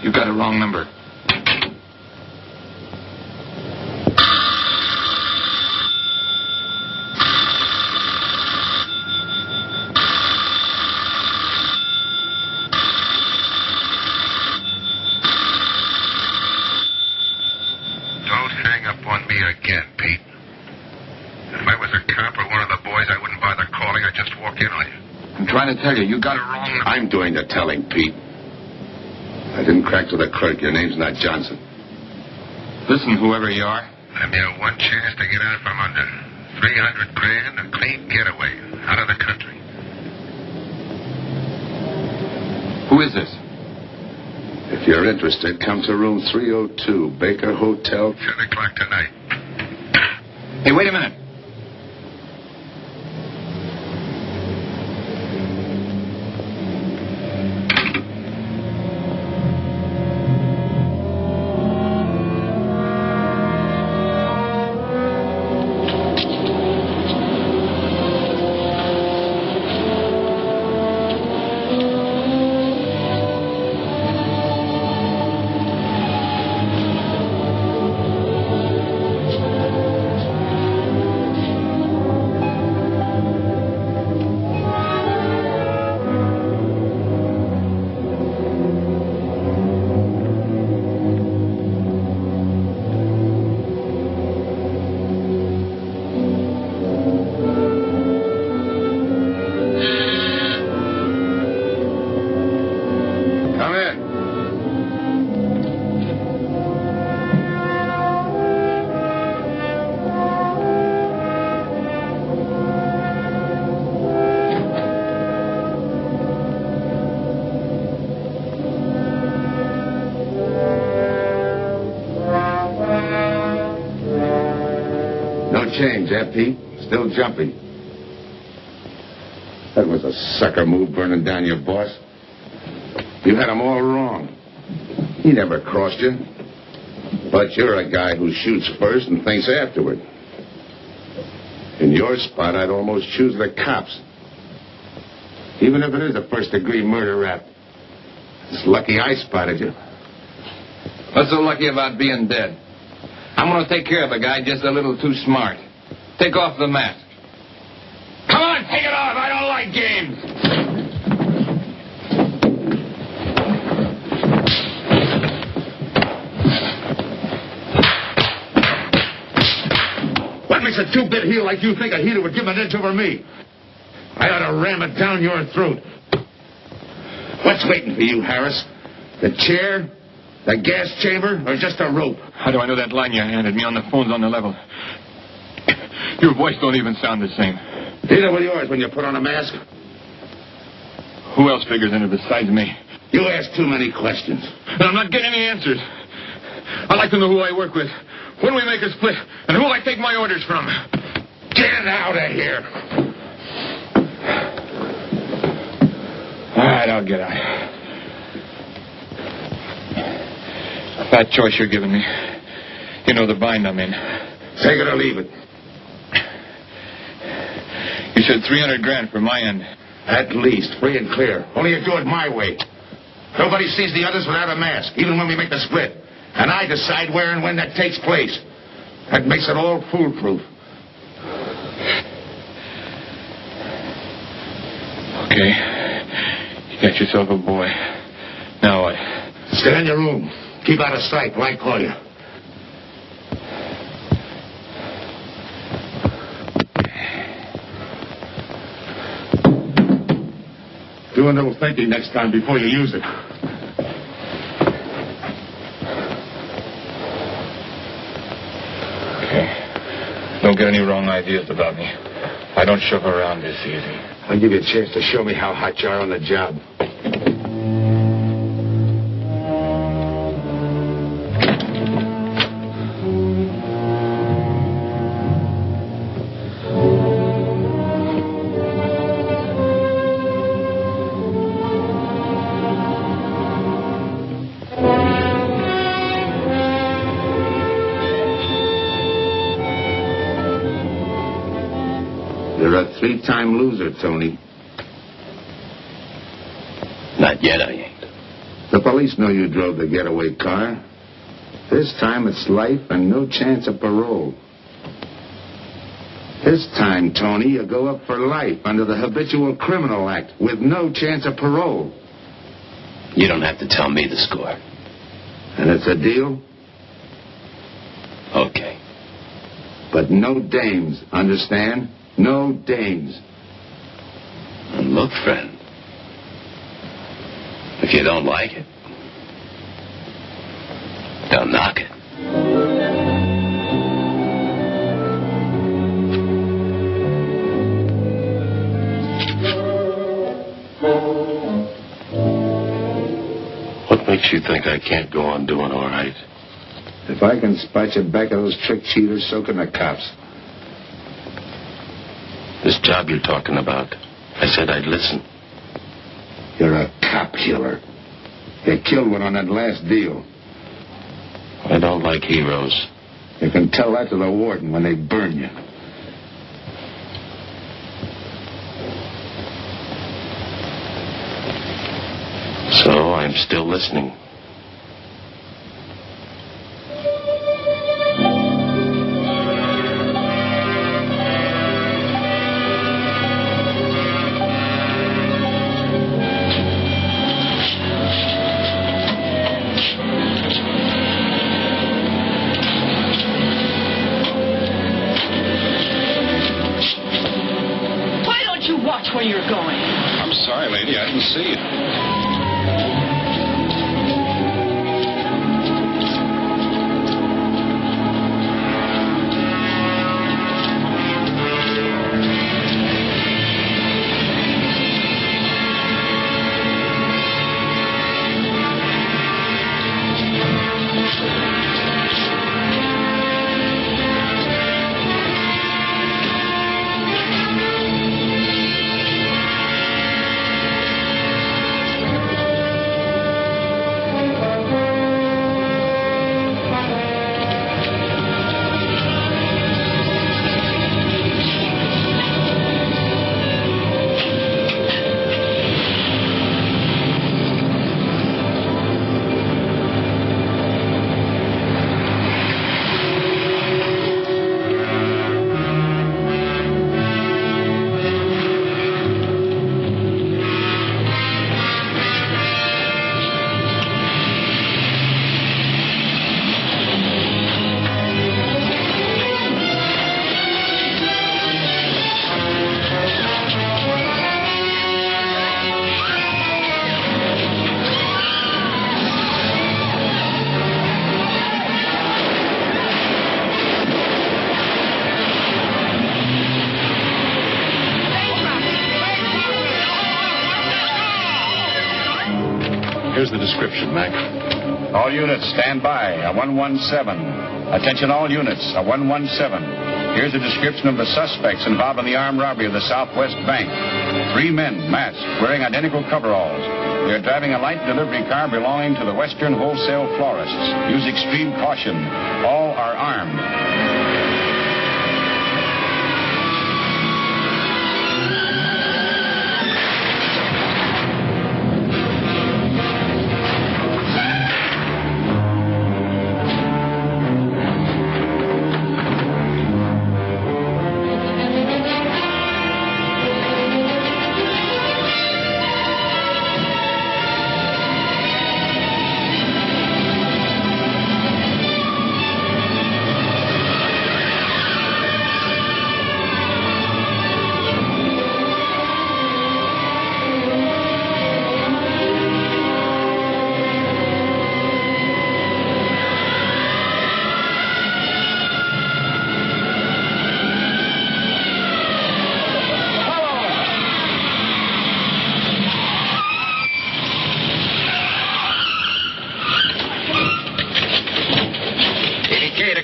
You got a wrong number. Don't hang up on me again, Pete. If I was a cop or one of the boys, I wouldn't bother calling. I'd just walk in on you. I'm trying to tell you, you got it wrong. I'm doing the telling, Pete. I didn't crack to the clerk. Your name's not Johnson. Listen, whoever you are. I'm your one chance to get out from under. 300 grand, a clean getaway. Out of the country. Who is this? If you're interested, come to room 302, Baker Hotel, 10 o'clock tonight. Hey, wait a minute. Change, eh, Pete? Still jumping. That was a sucker move, burning down your boss. You had him all wrong. He never crossed you. But you're a guy who shoots first and thinks afterward. In your spot, I'd almost choose the cops. Even if it is a first-degree murder rap. It's lucky I spotted you. What's so lucky about being dead? I'm going to take care of a guy just a little too smart. Take off the mask. Come on, take it off. I don't like games. What makes a two-bit heel like you think a heater would give an inch over me? I ought to ram it down your throat. What's waiting for you, Harris? The chair? The gas chamber? Or just a rope? How do I know that line you handed me on the phone's on the level? Your voice don't even sound the same. Neither will yours when you put on a mask. Who else figures in it besides me? You ask too many questions. And I'm not getting any answers. I'd like to know who I work with, when we make a split, and who I take my orders from. Get out of here. All right, I'll get out. That choice you're giving me. You know the bind I'm in. Take it or leave it. You said 300 grand for my end. At least, free and clear. Only you do it my way. Nobody sees the others without a mask, even when we make the split. And I decide where and when that takes place. That makes it all foolproof. Okay. You got yourself a boy. Now what? Stay in your room. Keep out of sight till I call you. Do a little thinking next time before you use it. Okay. Don't get any wrong ideas about me. I don't shove around this easy. I'll give you a chance to show me how hot you are on the job. You're a three-time loser, Tony. Not yet, I ain't. The police know you drove the getaway car. This time it's life and no chance of parole. This time, Tony, you go up for life under the Habitual Criminal Act with no chance of parole. You don't have to tell me the score. And it's a deal? Okay. But no dames, understand? No dames. And look, friend, if you don't like it, don't knock it. What makes you think I can't go on doing all right? If I can spot you back of those trick cheaters, so can the cops. This job you're talking about, I said I'd listen. You're a cop killer. You killed one on that last deal. I don't like heroes. You can tell that to the warden when they burn you. So I'm still listening. Why don't you watch where you're going? I'm sorry, lady. I didn't see you. Here's the description, Mac. All units, stand by. A 117. Attention all units. A 117. Here's a description of the suspects involved in the armed robbery of the Southwest Bank. 3 men, masked, wearing identical coveralls. They're driving a light delivery car belonging to the Western Wholesale Florists. Use extreme caution. All are armed.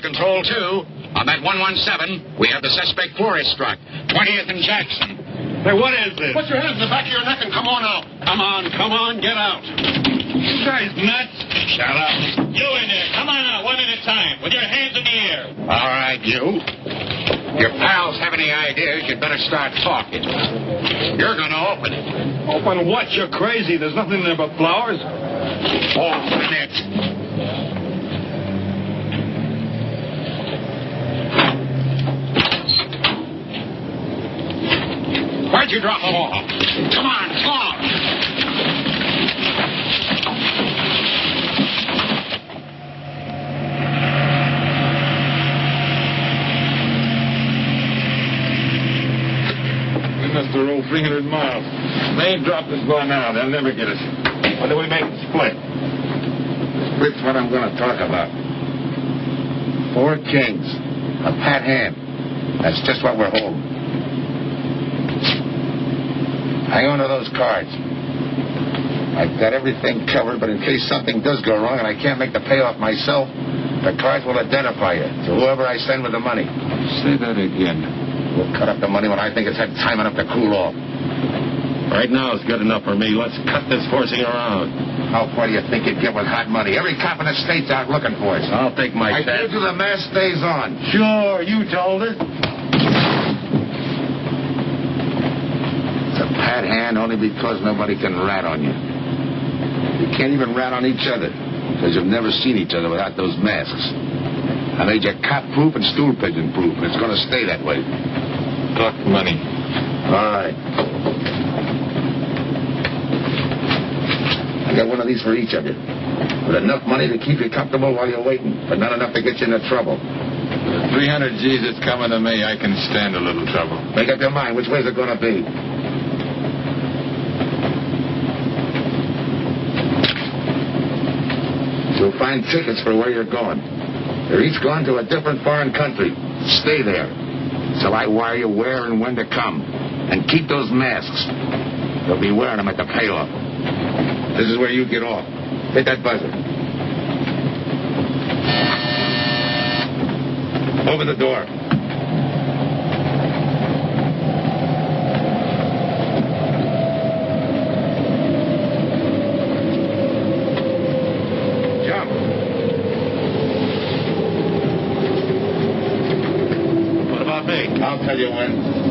Control 2, on that 117, we have the suspect florist struck. 20th and Jackson. Hey, what is this? Put your hands in the back of your neck and come on out. Come on, get out. You guys nuts? Shut up. You in there. Come on out, one at a time, with your hands in the air. All right, you. Your pals have any ideas, you'd better start talking. You're going to open it. Open what? You're crazy. There's nothing there but flowers. Open it. Where'd you drop them off? Come on, talk. We must have rolled 300 miles. They ain't dropped us by now. They'll never get us. When do we make the split? Split's what I'm going to talk about. 4 kings. A pat hand. That's just what we're holding. Hang on to those cards. I've got everything covered, but in case something does go wrong and I can't make the payoff myself, the cards will identify you to whoever I send with the money. Say that again. We'll cut up the money when I think it's had time enough to cool off. Right now is good enough for me. Let's cut this horsing around. How far do you think you'd get with hot money? Every cop in the state's out looking for us. I'll take my I chance. told you the mask stays on. Sure, you told her. It's a pat hand only because nobody can rat on you. You can't even rat on each other because you've never seen each other without those masks. I made you cop-proof and stool-pigeon-proof, and it's going to stay that way. Talk money. All right. I got one of these for each of you. With enough money to keep you comfortable while you're waiting, but not enough to get you into trouble. 300 G's that's coming to me, I can stand a little trouble. Make up your mind. Which way's it going to be? You'll find tickets for where you're going. They're each going to a different foreign country. Stay there. So I wire you where and when to come. And keep those masks. You'll be wearing them at the payoff. This is where you get off. Hit that buzzer. Open the door. Jump. What about me? I'll tell you when.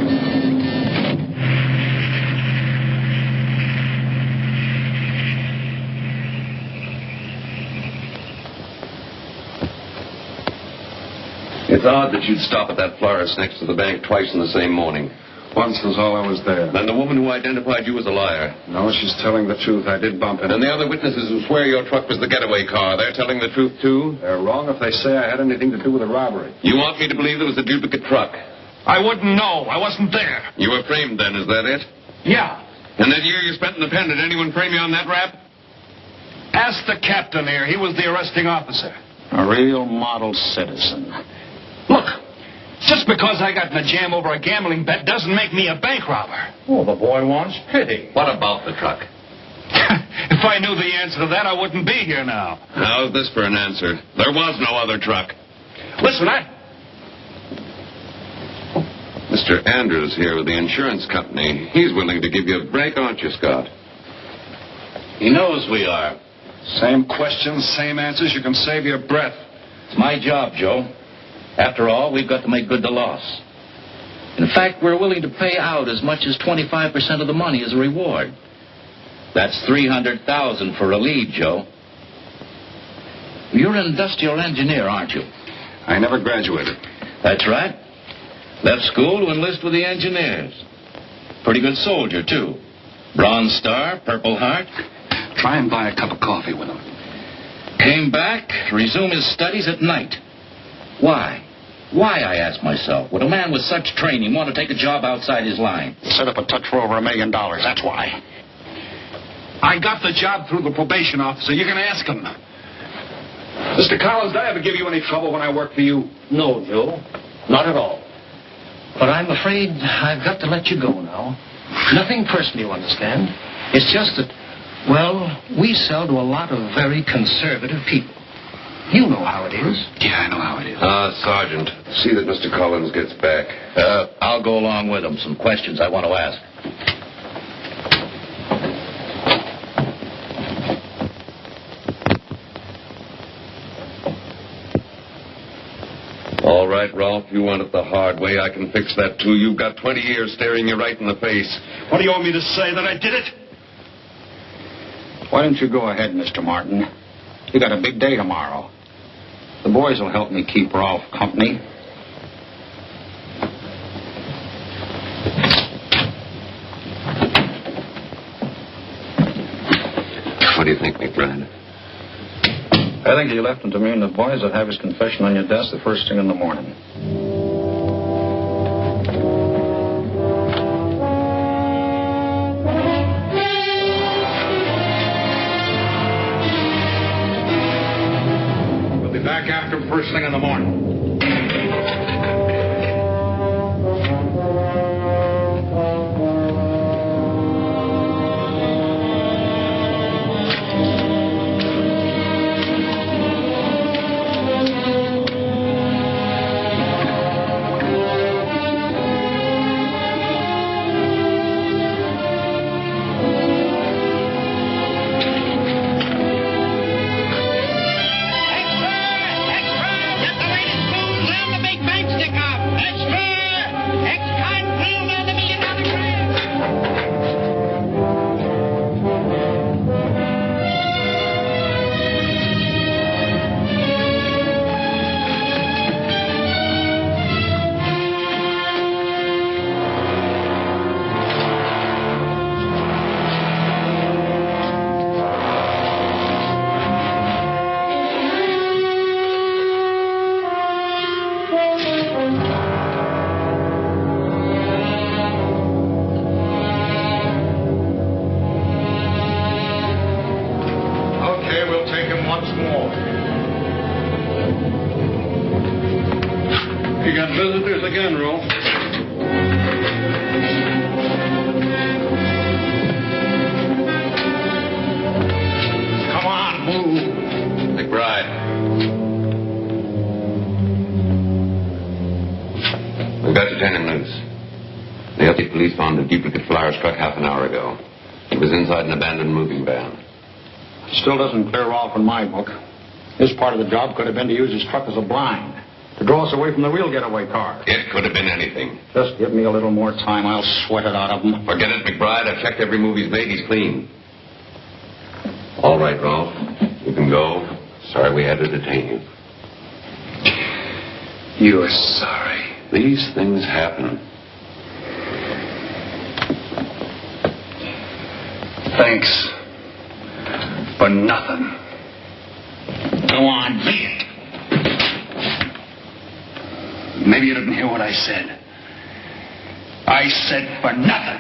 It's odd that you'd stop at that florist next to the bank twice in the same morning. Once was all I was there. And the woman who identified you as a liar. No, she's telling the truth. I did bump into her. And the other witnesses who swear your truck was the getaway car, they're telling the truth, too? They're wrong if they say I had anything to do with the robbery. You want me to believe there was a duplicate truck? I wouldn't know. I wasn't there. You were framed then, is that it? Yeah. And that year you spent in the pen, did anyone frame you on that rap? Ask the captain here. He was the arresting officer. A real model citizen. Look, just because I got in a jam over a gambling bet doesn't make me a bank robber. Oh, the boy wants pity. What about the truck? If I knew the answer to that, I wouldn't be here now. How's this for an answer? There was no other truck. Listen, Mr. Andrews here with the insurance company. He's willing to give you a break, aren't you, Scott? He knows we are. Same questions, same answers. You can save your breath. It's my job, Joe. After all, we've got to make good the loss. In fact, we're willing to pay out as much as 25% of the money as a reward. That's $300,000 for a lead, Joe. You're an industrial engineer, aren't you? I never graduated. That's right. Left school to enlist with the engineers. Pretty good soldier, too. Bronze Star, Purple Heart. Try and buy a cup of coffee with him. Came back to resume his studies at night. Why? Why, I ask myself, would a man with such training want to take a job outside his line? Set up a touch for over $1 million. That's why. I got the job through the probation officer. You can ask him. Mr. Collins, did I ever give you any trouble when I worked for you? No, Joe. Not at all. But I'm afraid I've got to let you go now. Nothing personal, you understand. It's just that, well, we sell to a lot of very conservative people. You know how it is. Yeah, I know how it is. Sergeant, see that Mr. Collins gets back. I'll go along with him. Some questions I want to ask. All right, Rolfe. You want it the hard way. I can fix that, too. You've got 20 years staring you right in the face. What do you want me to say, that I did it? Why don't you go ahead, Mr. Martin? You got a big day tomorrow. The boys will help me keep Rolfe company. What do you think, McBride? I think you left him to me, and the boys will have his confession on your desk the first thing in the morning. We'll be back after him first thing in the morning. Visitors again, Rolfe. Come on, move. McBride. We've got detaining notice. The LT police found a duplicate flyer struck half an hour ago. It was inside an abandoned moving van. Still doesn't clear Rolfe in my book. His part of the job could have been to use his truck as a blind, to draw us away from the real getaway car. It could have been anything. Just give me a little more time. I'll sweat it out of him. Forget it, McBride. I've checked every move he's made. He's clean. All right, Rolfe. You can go. Sorry we had to detain you. You're sorry. These things happen. Thanks. For nothing. Go on, be it. Maybe you didn't hear what I said. I said for nothing.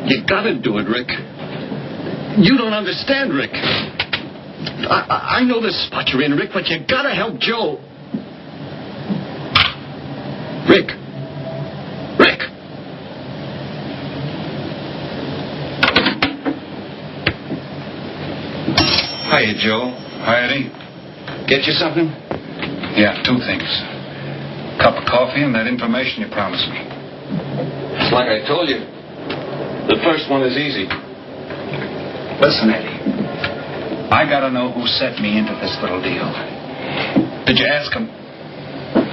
You gotta do it, Rick. You don't understand, Rick. I know the spot you're in, Rick, but you gotta help Joe. Rick. Rick. Hiya, Joe. Hi, Eddie. Get you something? Yeah, two things. Cup of coffee and that information you promised me. It's like I told you. The first one is easy. Listen, Eddie. I gotta know who set me into this little deal. Did you ask him?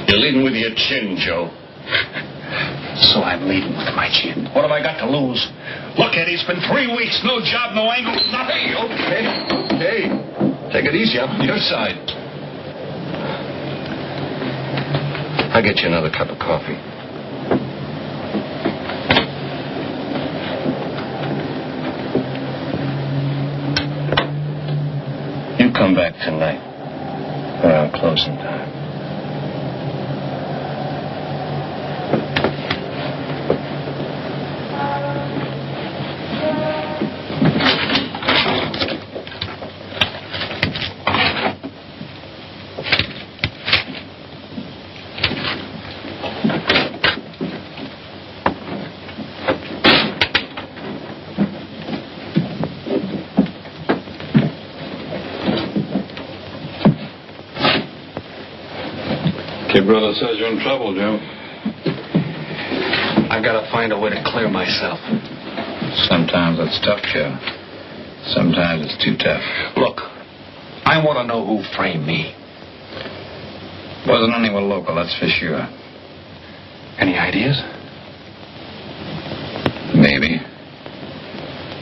You're leading with your chin, Joe. So I'm leading with my chin. What have I got to lose? Look, Eddie, it's been 3 weeks. No job, no angle, nothing. Okay. Take it easy. I'm on your side. I'll get you another cup of coffee. You come back tonight. Around closing time. Your brother says you're in trouble, Joe. I've got to find a way to clear myself. Sometimes it's tough, Joe. Sometimes it's too tough. Look, I want to know who framed me. Wasn't anyone local, that's for sure. Any ideas? Maybe.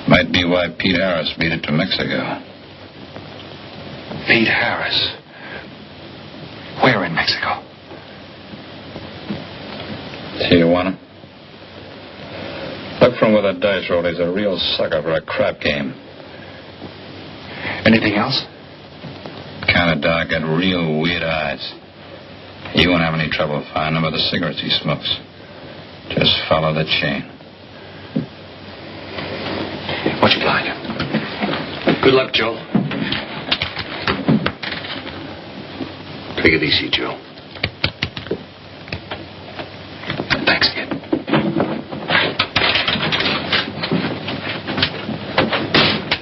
Might be why Pete Harris beat it to Mexico. Pete Harris. Where in Mexico? Tijuana. Look from where that dice roll. He's a real sucker for a crap game. Anything else? Kind of dark, got real weird eyes. You won't have any trouble finding him with the cigarettes he smokes. Just follow the chain. What you like? Good luck, Joe. Take it easy, Joe. Thanks, kid.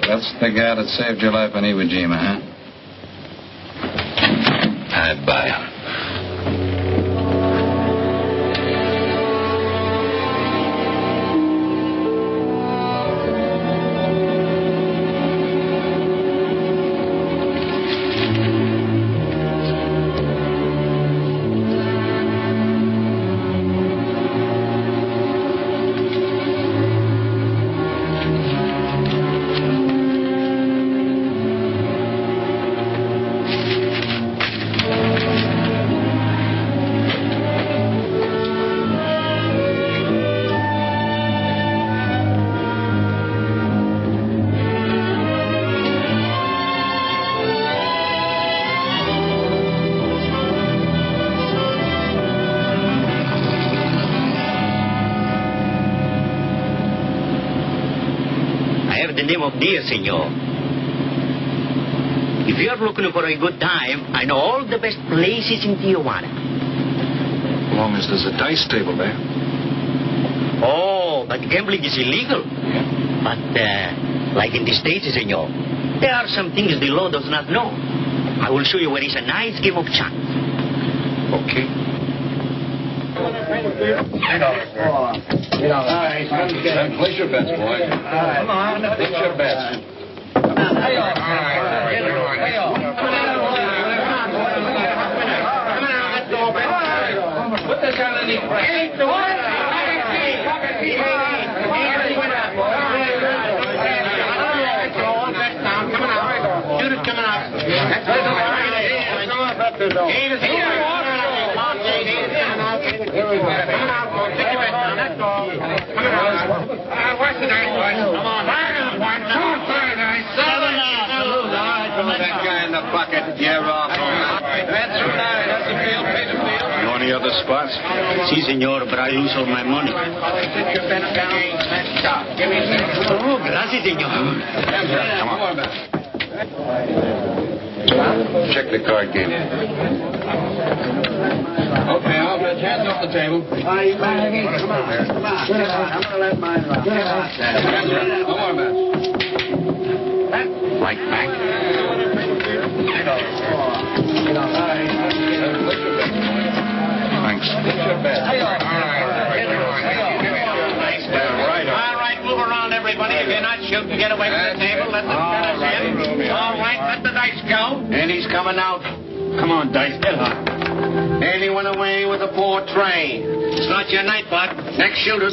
That's the guy that saved your life in Iwo Jima, huh? I'd buy him. Of dear, senor. If you're looking for a good time, I know all the best places in Tijuana. As long as there's a dice table there. Oh, but gambling is illegal. Yeah. But, like in the States, senor, there are some things the law does not know. I will show you where is a nice game of chance. Okay. Place your bets, boy. Come on. Place your bets. Put this underneath. Shoot it coming out. What's the nice one? Come on. That guy in the bucket. You're off. That's right. That's a field. Pay the field. You know any other spots? Si, senor, but I lose all my money. Oh, gracias, senor. Come on. Check the card game. Okay, I'll bet hands off the table. Come on. I'm going to let mine run. One more bet. Right back. Thanks. All right, move around, everybody. If you're not shooting, get away from the table. Let the fellas in. All right, let the dice go. And he's coming out. Come on, Dice, get hot. And he went away with a poor tray. It's not your night, bud. Next shooter.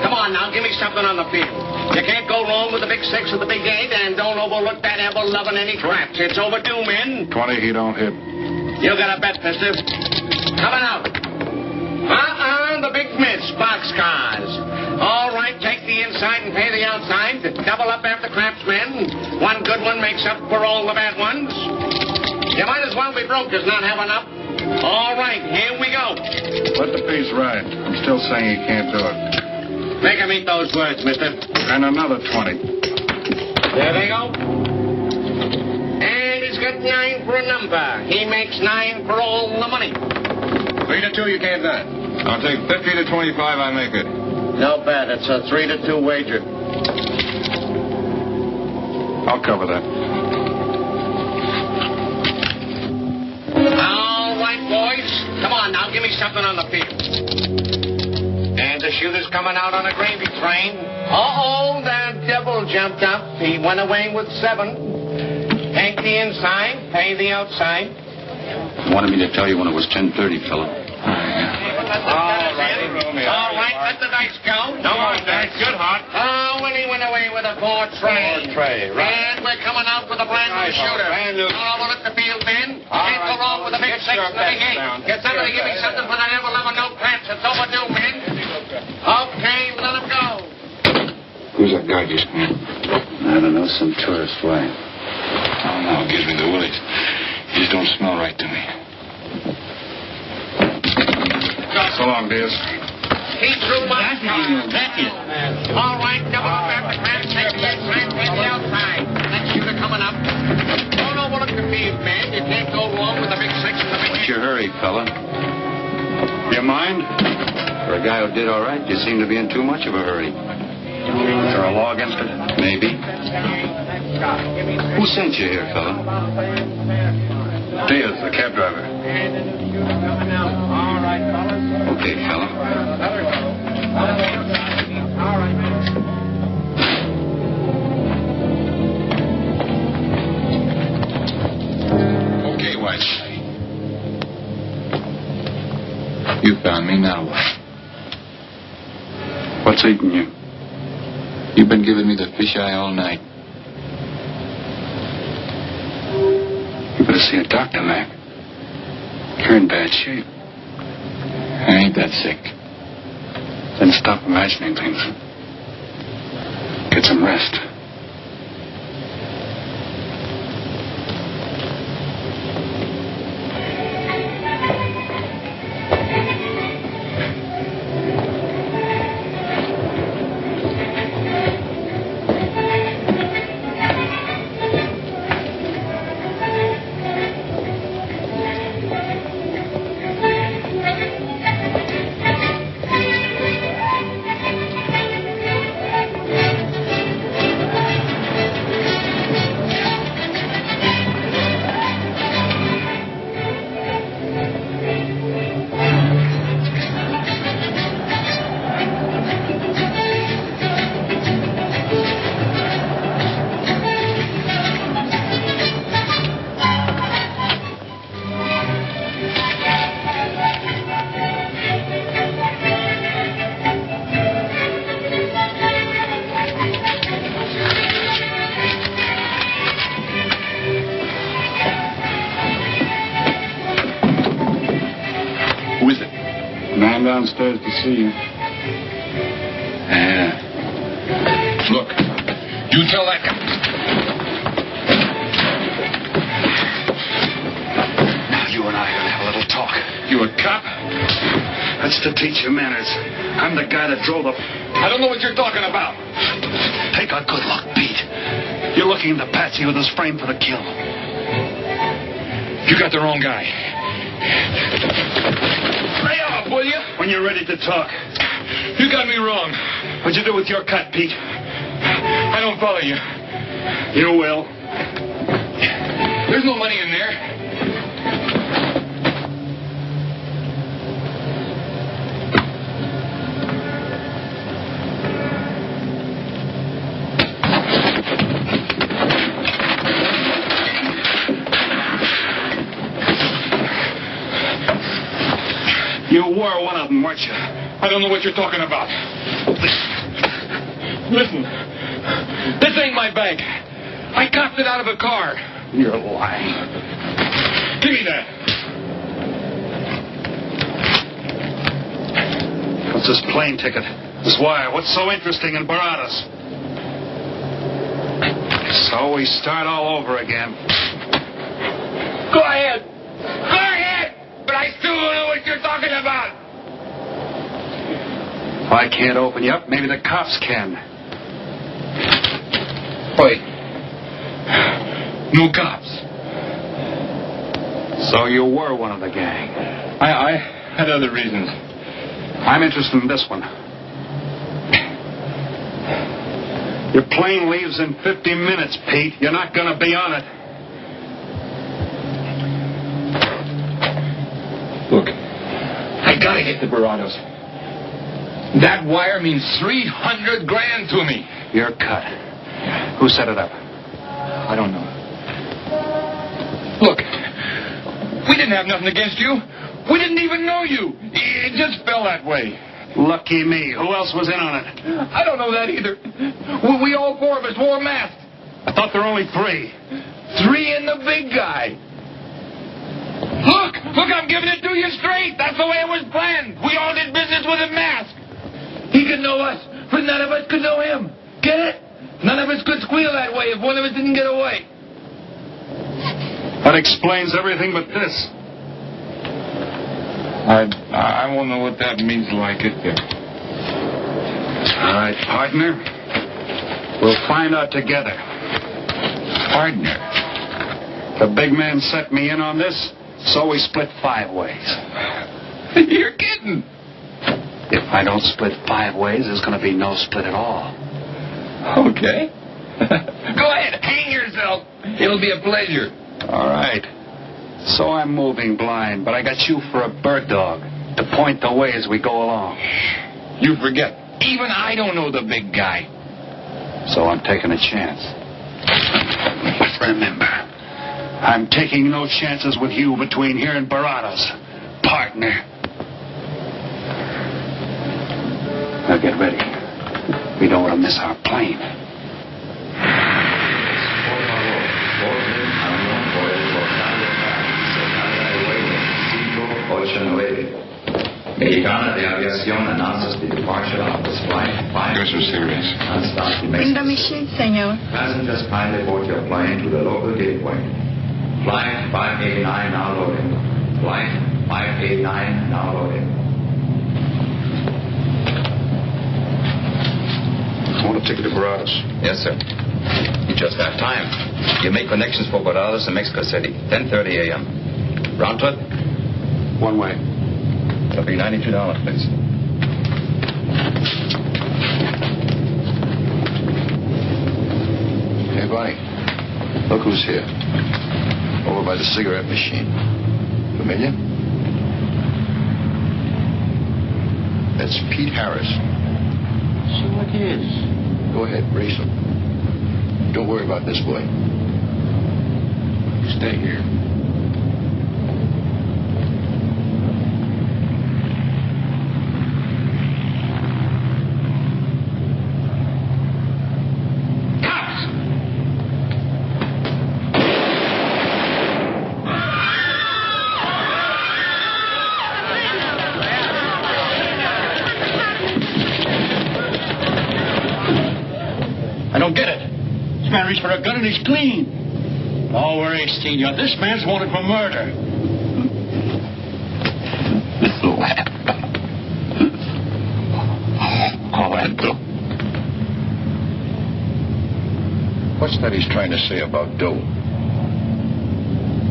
Come on now, give me something on the field. You can't go wrong with the big six or the big eight, and don't overlook that ever-loving any craps. It's overdue, men. 20, he don't hit. You got a bet, mister. Coming out. The big miss, boxcars. All right, take the inside and pay the outside. Double up after craps, men. One good one makes up for all the bad ones. You might as well be broke as not have enough. All right, here we go. Let the piece ride. I'm still saying he can't do it. Make him eat those words, mister. And another 20. There they go. And he's got 9 for a number. He makes 9 for all the money. 3 to 2, you can't do it. I'll take 50 to 25, I make it. No bad. It's a 3 to 2 wager. I'll cover that. All right, boys. Come on now, give me something on the field. And the shooter's coming out on a gravy train. Uh-oh, the devil jumped up. He went away with 7. Take the inside, pay the outside. Wanted me to tell you when it was 10:30, fella. All right, let the dice go. No more dice. Good, Hot. Oh, and he went away with a 4 tray. 4 tray, right. And we're coming out with a brand new shooter. Brand new. Oh, well, let the field in. Can't go wrong with a big 6 and a big 8. Get somebody to give me something for the Neville no pants. It's overdue, men. Okay, let him go. Who's that guy just come in? I don't know, some tourist fly. Oh, no, it gives me the willies. He just don't smell right to me. So long, Diaz. He threw my All right, double up after crap. Take the inside, take the outside. That shooter coming up. Don't overlook the field, man. You can't go wrong with the big 6 and the big 8. What's your hurry, fella? You mind? For a guy who did all right, you seem to be in too much of a hurry. Is there a law against it? Maybe. Who sent you here, fella? Diaz, the cab driver. Okay, fella. Okay, White. You found me, now what? What's eating you? You've been giving me the fisheye all night. You better see a doctor, Mac. You're in bad shape. I ain't that sick. Then stop imagining things. Get some rest. Downstairs to see you. Yeah. Look, you tell that guy. Now you and I are gonna have a little talk. You a cop? That's to teach you manners. I'm the guy that drove the... I don't know what you're talking about. Take a good look, Pete. You're looking at the patsy with his frame for the kill. You got the wrong guy. Lay off, will you? When you're ready to talk. You got me wrong. What'd you do with your cut, Pete? I don't follow you. You will. There's no money in there. You were one of them, weren't you? I don't know what you're talking about. Listen. This ain't my bag. I copped it out of a car. You're lying. Give me that. What's this plane ticket? This wire? What's so interesting in Baradas? So we start all over again. Go ahead. If I can't open you up, maybe the cops can. Wait. No cops. So you were one of the gang. I had other reasons. I'm interested in this one. Your plane leaves in 50 minutes, Pete. You're not going to be on it. Look, I gotta get to Barados. That wire means $300,000 to me. You're cut. Who set it up? I don't know. Look, we didn't have nothing against you. We didn't even know you. It just fell that way. Lucky me. Who else was in on it? I don't know that either. We all four of us wore masks. I thought there were only 3. 3 and the big guy. Look, I'm giving it to you straight. That's the way it was planned. We all did business with a mask. He could know us, but none of us could know him. Get it? None of us could squeal that way if one of us didn't get away. That explains everything but this. I won't know what that means like it. All right, partner. We'll find out together. Partner? The big man set me in on this, so we split 5 ways. You're kidding. If I don't split 5 ways, there's going to be no split at all. Okay. Go ahead, hang yourself. It'll be a pleasure. All right. So I'm moving blind, but I got you for a bird dog to point the way as we go along. You forget. Even I don't know the big guy. So I'm taking a chance. But remember, I'm taking no chances with you between here and Barados, partner. Now get ready. We don't want to miss our plane. Mexicana de Aviación announces the departure of this flight. Yours are serious. Bring the machine, senor. Passengers kindly board your plane to the local gateway. Flight 589 now loading. Flight 589 now loading. I want a ticket to Barados. Yes, sir. You just have time. You make connections for Barados and Mexico City. 10:30 a.m. Round trip? One way. It'll be $92, please. Hey, Bonnie. Look who's here. Over by the cigarette machine. Familiar? That's Pete Harris. So it is. Go ahead, race him. Don't worry about this boy. Stay here. I don't get it. This man reached for a gun and he's clean. Don't worry, Senior. This man's wanted for murder. What's that he's trying to say about dough?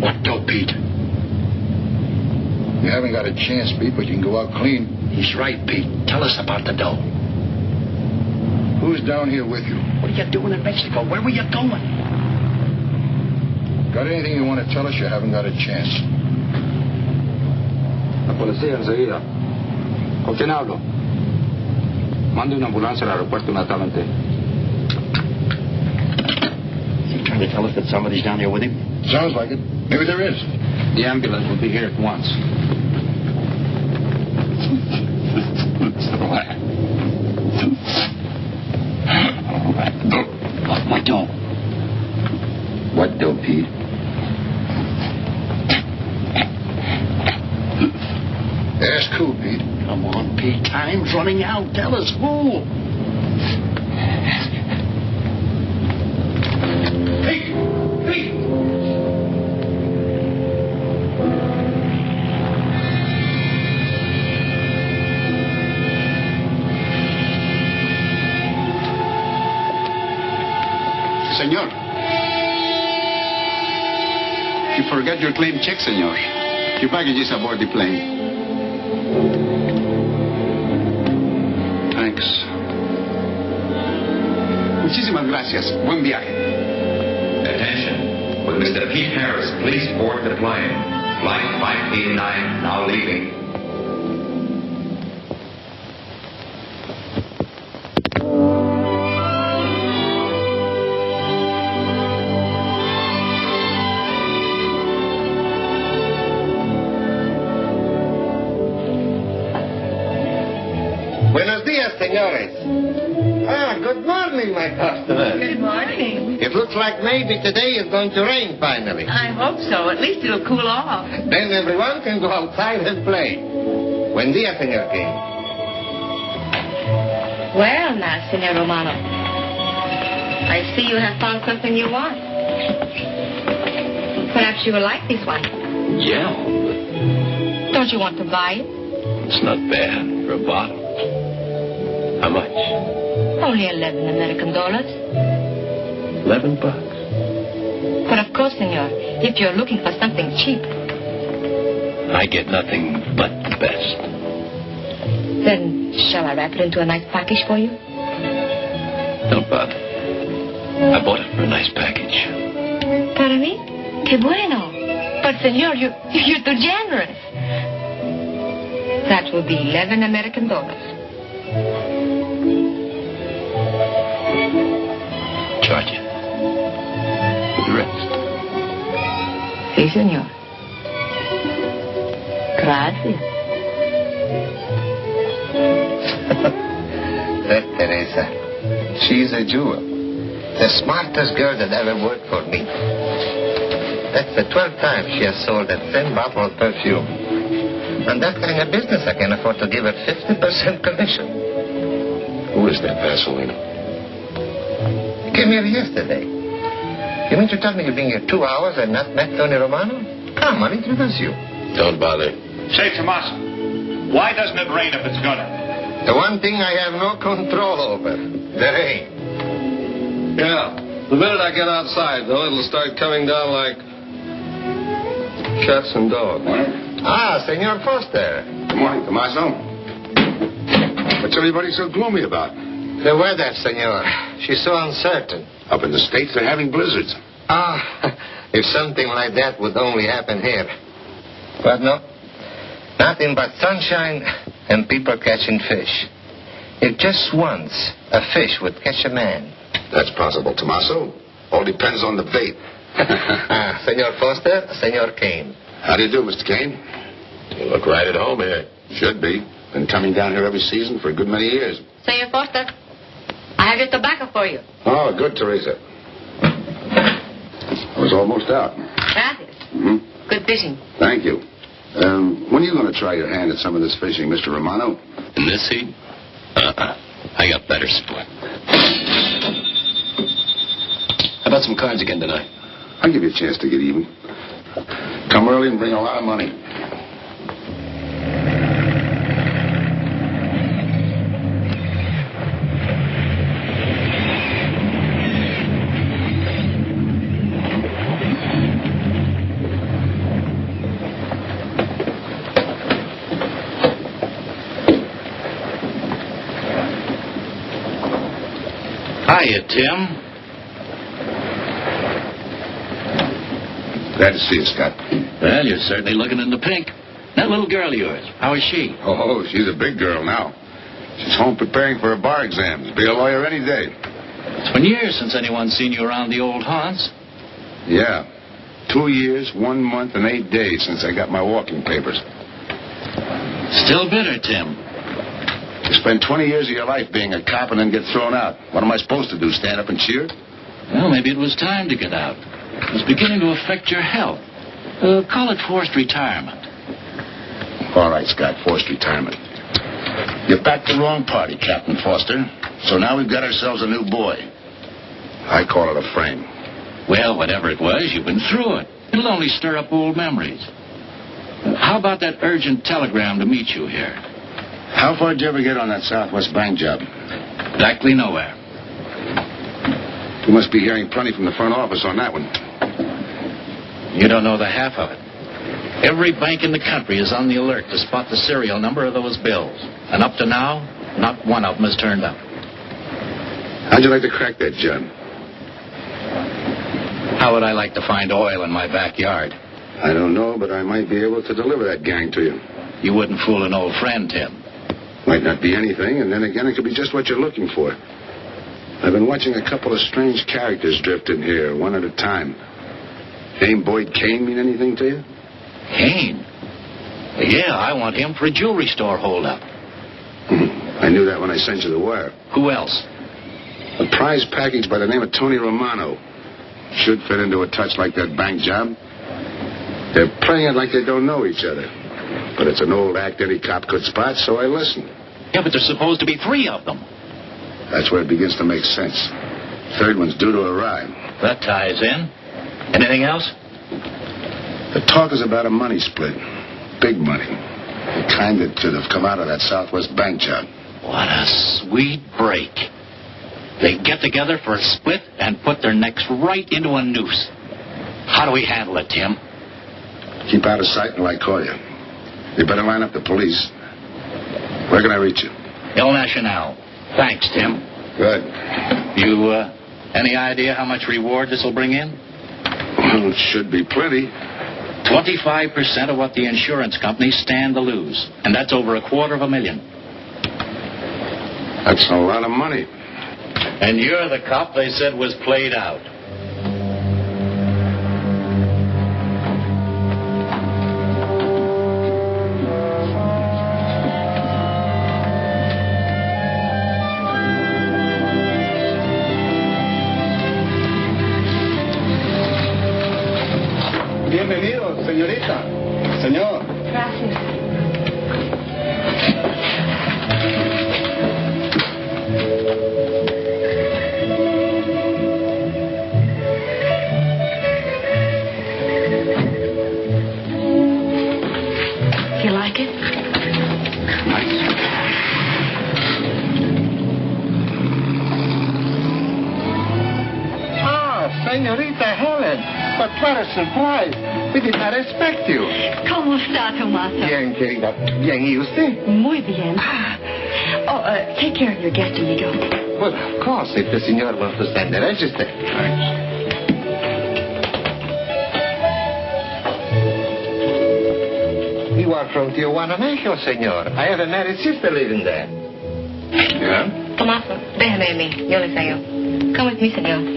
What dough, Pete? You haven't got a chance, Pete, but you can go out clean. He's right, Pete. Tell us about the dough. Who's down here with you? What are you doing in Mexico? Where were you going? Got anything you want to tell us? You haven't got a chance. La policía enseguida. ¿Con quién hablo? Mande una ambulancia al aeropuerto inmediatamente. Is he trying to tell us that somebody's down here with him? Sounds like it. Maybe there is. The ambulance will be here at once. What dough? What dough, Pete? Ask who, Pete? Come on, Pete. Time's running out. Tell us who. Pete! senor. You forgot your claim check, senor. Your baggage is aboard the plane. Thanks. Muchísimas gracias. Buen viaje. Attention. Will Mr. Pete Harris please board the plane? Flight 589 now leaving. Buenos días, señores. Good morning, my customer. Good morning. It looks like maybe today is going to rain finally. I hope so. At least it'll cool off. Then everyone can go outside and play. Buen día, señor King. Well, now, Senor Romano, I see you have found something you want. Perhaps you will like this one. Yeah. Don't you want to buy it? It's not bad for a bottle. How much? Only $11 American. $11. But of course, senor, if you're looking for something cheap, I get nothing but the best. then shall I wrap it into a nice package for you? Don't bother. I bought it for a nice package. Para mí? Que bueno. But senor, you're too generous. That will be $11 American. Charge it. The rest. Sí, senor. Gracias. That Teresa, she's a jewel. The smartest girl that ever worked for me. That's the 12th time she has sold that same bottle of perfume. And that kind of business, I can afford to give her 50% commission. Who is that Vaseline? Came here yesterday. You mean to tell me you've been here 2 hours and not met Tony Romano? Come, I'll introduce you. Don't bother. Say, Tomas, why doesn't it rain if it's gonna? The one thing I have no control over, the rain. Yeah. The minute I get outside, though, it'll start coming down like cats and dogs. Ah, Senor Foster. Good morning, Tommaso. What's everybody so gloomy about? The weather, senor. She's so uncertain. Up in the States, they're having blizzards. Ah, if something like that would only happen here. But no. Nothing but sunshine and people catching fish. If just once a fish would catch a man. That's possible, Tommaso. All depends on the bait. Senor Foster, Senor Kane. How do you do, Mr. Kane? You look right at home here. Should be. Been coming down here every season for a good many years. Senor Foster, I have your tobacco for you. Oh, good, Teresa. I was almost out. Gracias. Mm-hmm. Good fishing. Thank you. When are you going to try your hand at some of this fishing, Mr. Romano? In this heat? I got better sport. How about some cards again tonight? I'll give you a chance to get even. Come early and bring a lot of money. Hiya, Tim. Glad to see you, Scott. Well, you're certainly looking in the pink. That little girl of yours, how is she? Oh, she's a big girl now. She's home preparing for her bar exams. Be a lawyer any day. It's been years since anyone's seen you around the old haunts. Yeah. 2 years, 1 month, and 8 days since I got my walking papers. Still bitter, Tim. You spend 20 years of your life being a cop and then get thrown out. What am I supposed to do, stand up and cheer? Well, maybe it was time to get out. It was beginning to affect your health. Call it forced retirement. All right, Scott, forced retirement. You backed the wrong party, Captain Foster. So now we've got ourselves a new boy. I call it a frame. Well, whatever it was, you've been through it. It'll only stir up old memories. How about that urgent telegram to meet you here? How far did you ever get on that Southwest Bank job? Exactly nowhere. You must be hearing plenty from the front office on that one. You don't know the half of it. Every bank in the country is on the alert to spot the serial number of those bills. And up to now, not one of them has turned up. How'd you like to crack that, John? How would I like to find oil in my backyard? I don't know, but I might be able to deliver that gang to you. You wouldn't fool an old friend, Tim. Might not be anything, and then again, it could be just what you're looking for. I've been watching a couple of strange characters drift in here, one at a time. Name Boyd Kane mean anything to you? Kane? Yeah, I want him for a jewelry store holdup. I knew that when I sent you the wire. Who else? A prize package by the name of Tony Romano. Should fit into a touch like that bank job. They're playing it like they don't know each other. But it's an old act any cop could spot, so I listen. Yeah, but there's supposed to be 3 of them. That's where it begins to make sense. Third one's due to arrive. That ties in. Anything else? The talk is about a money split. Big money. The kind that should have come out of that Southwest bank job. What a sweet break. They get together for a split and put their necks right into a noose. How do we handle it, Tim? Keep out of sight until I call you. You better line up the police. Where can I reach you? El Nacional. Thanks, Tim. Good. You, any idea how much reward this will bring in? Well, it should be plenty. 25% of what the insurance companies stand to lose. And that's over $250,000. That's a lot of money. And you're the cop they said was played out. Bienvenido, señorita. Señor. Gracias. You like it? Señorita Helen, but what a surprise. We did not expect you. ¿Cómo está, Tomaso? Bien, querida. Bien, ¿y usted? Muy bien. Oh, take care of your guest, amigo. Well, of course, if the senor wants to send the register. Thanks. You are from Tijuana, Mexico, senor. I have a married sister living there. Yeah? Tomaso, déjame a mí. Yo le enseño. Come with me, senor.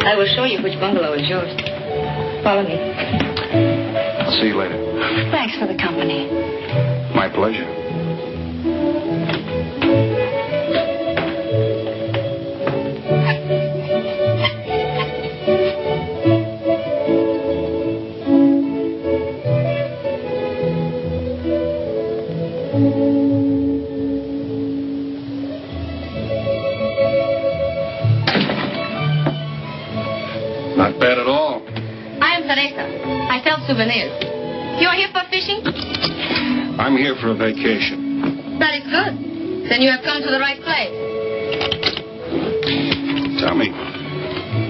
I will show you which bungalow is yours. Follow me. I'll see you later. Thanks for the company. My pleasure. Not bad at all. I am Teresa. I sell souvenirs. You are here for fishing? I'm here for a vacation. That is good. Then you have come to the right place. Tell me,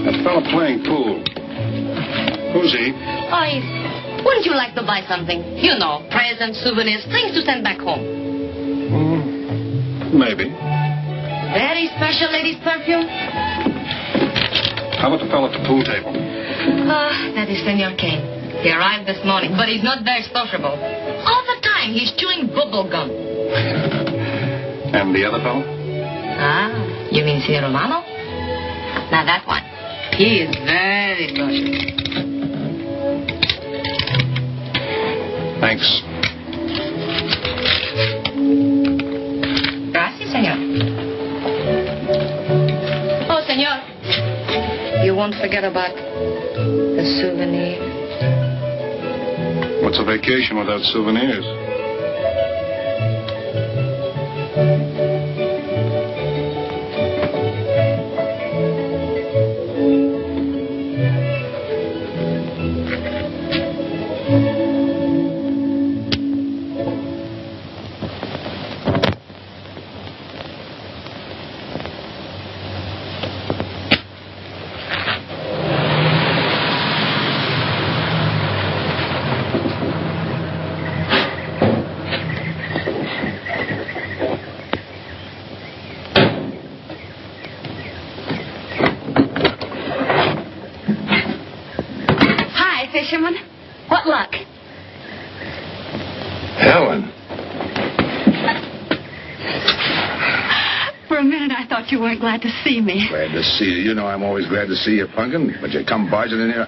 that fella playing pool, who's he? Oh, wouldn't you like to buy something? You know, presents, souvenirs, things to send back home. Maybe. Very special ladies' perfume. How about the fella at the pool table? That is Senor Kane. He arrived this morning, but he's not very sociable. All the time he's chewing bubble gum. And the other fellow? You mean Senor Romano? Now that one. He is very good. Thanks. Gracias, senor. Oh, senor. You won't forget about the souvenir. What's a vacation without souvenirs? luck. Helen. For a minute, I thought you weren't glad to see me. Glad to see you. You know I'm always glad to see you, Punkin. But you come barging in here.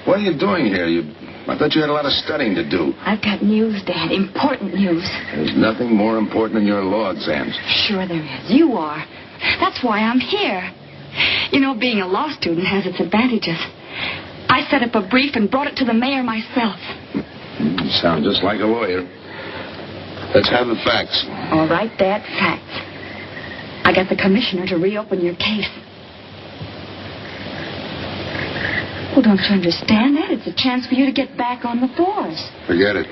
What are you doing here? I thought you had a lot of studying to do. I've got news, Dad. Important news. There's nothing more important than your law exams. Sure there is. You are. That's why I'm here. You know, being a law student has its advantages. I set up a brief and brought it to the mayor myself. You sound just like a lawyer. Let's have the facts. All right, Dad, facts. I got the commissioner to reopen your case. Well, don't you understand that? It's a chance for you to get back on the force. Forget it.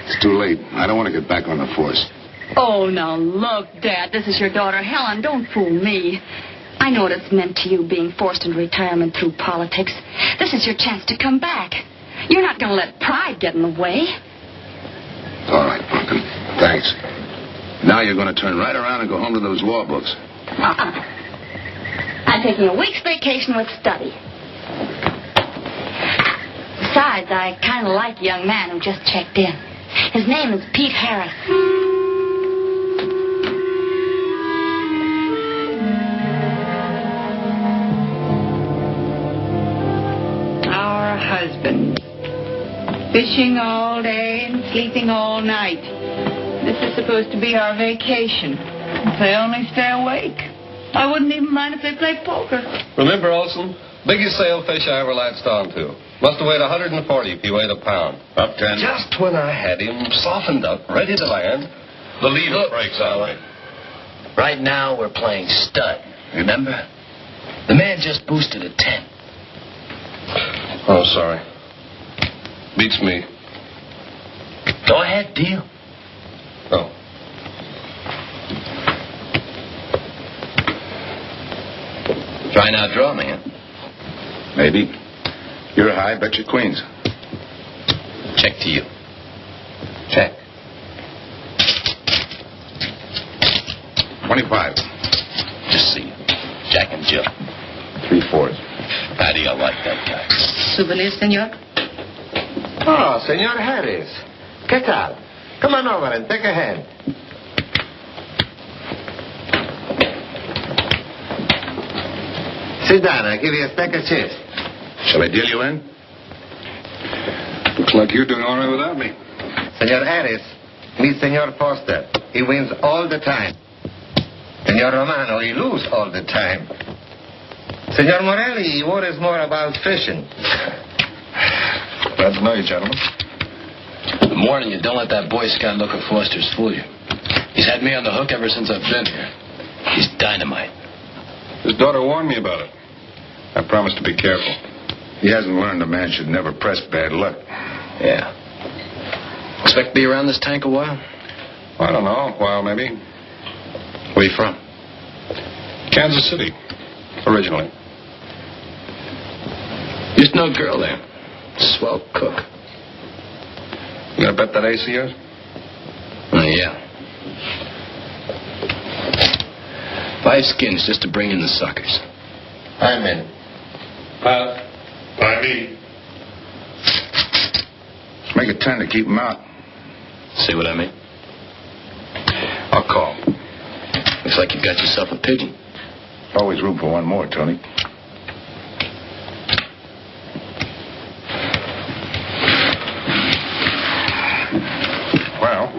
It's too late. I don't want to get back on the force. Oh, now look, Dad, this is your daughter, Helen. Don't fool me. I know what it's meant to you being forced into retirement through politics. This is your chance to come back. You're not going to let pride get in the way. All right, Pumpkin. Thanks. Now you're going to turn right around and go home to those law books. I'm taking a week's vacation with study. Besides, I kind of like the young man who just checked in. His name is Pete Harris. Our husband. Fishing all day and sleeping all night. This is supposed to be our vacation. If they only stay awake. I wouldn't even mind if they played poker. Remember, Olson? Biggest sailfish I ever latched onto. Must have weighed 140 if he weighed a pound. Up 10. Just when I had him softened up, ready to land, the leader breaks on me. Right now, we're playing stud. Remember? The man just boosted a 10. Oh, sorry. Beats me. Go ahead, deal. Oh. Try and outdraw me, huh? Maybe. You're high, bet your queens. Check to you. Check. 25. Just see. Jack and Jill. 3/4. How do you like that guy? Souvenir, senor? Oh, Senor Harris. ¿Qué tal? Come on over and take a hand. Sit down. I'll give you a stack of chips. Shall I deal you in? Looks like you're doing all right without me. Senor Harris, meet Senor Foster. He wins all the time. Senor Romano, he loses all the time. Senor Morelli, he worries more about fishing. Glad to know you, gentlemen. I'm warning you, don't let that Boy Scout look of Foster's fool you. He's had me on the hook ever since I've been here. He's dynamite. His daughter warned me about it. I promised to be careful. He hasn't learned a man should never press bad luck. Yeah. Expect to be around this tank a while? I don't know. A while, maybe. Where you from? Kansas City. Originally. Used to know a girl there. Swell cook. You gonna bet that ace of yours? Yeah. 5 skins just to bring in the suckers. I'm in. By me. Let's make it 10 to keep him out. See what I mean? I'll call. Looks like you've got yourself a pigeon. Always room for one more, Tony. Well,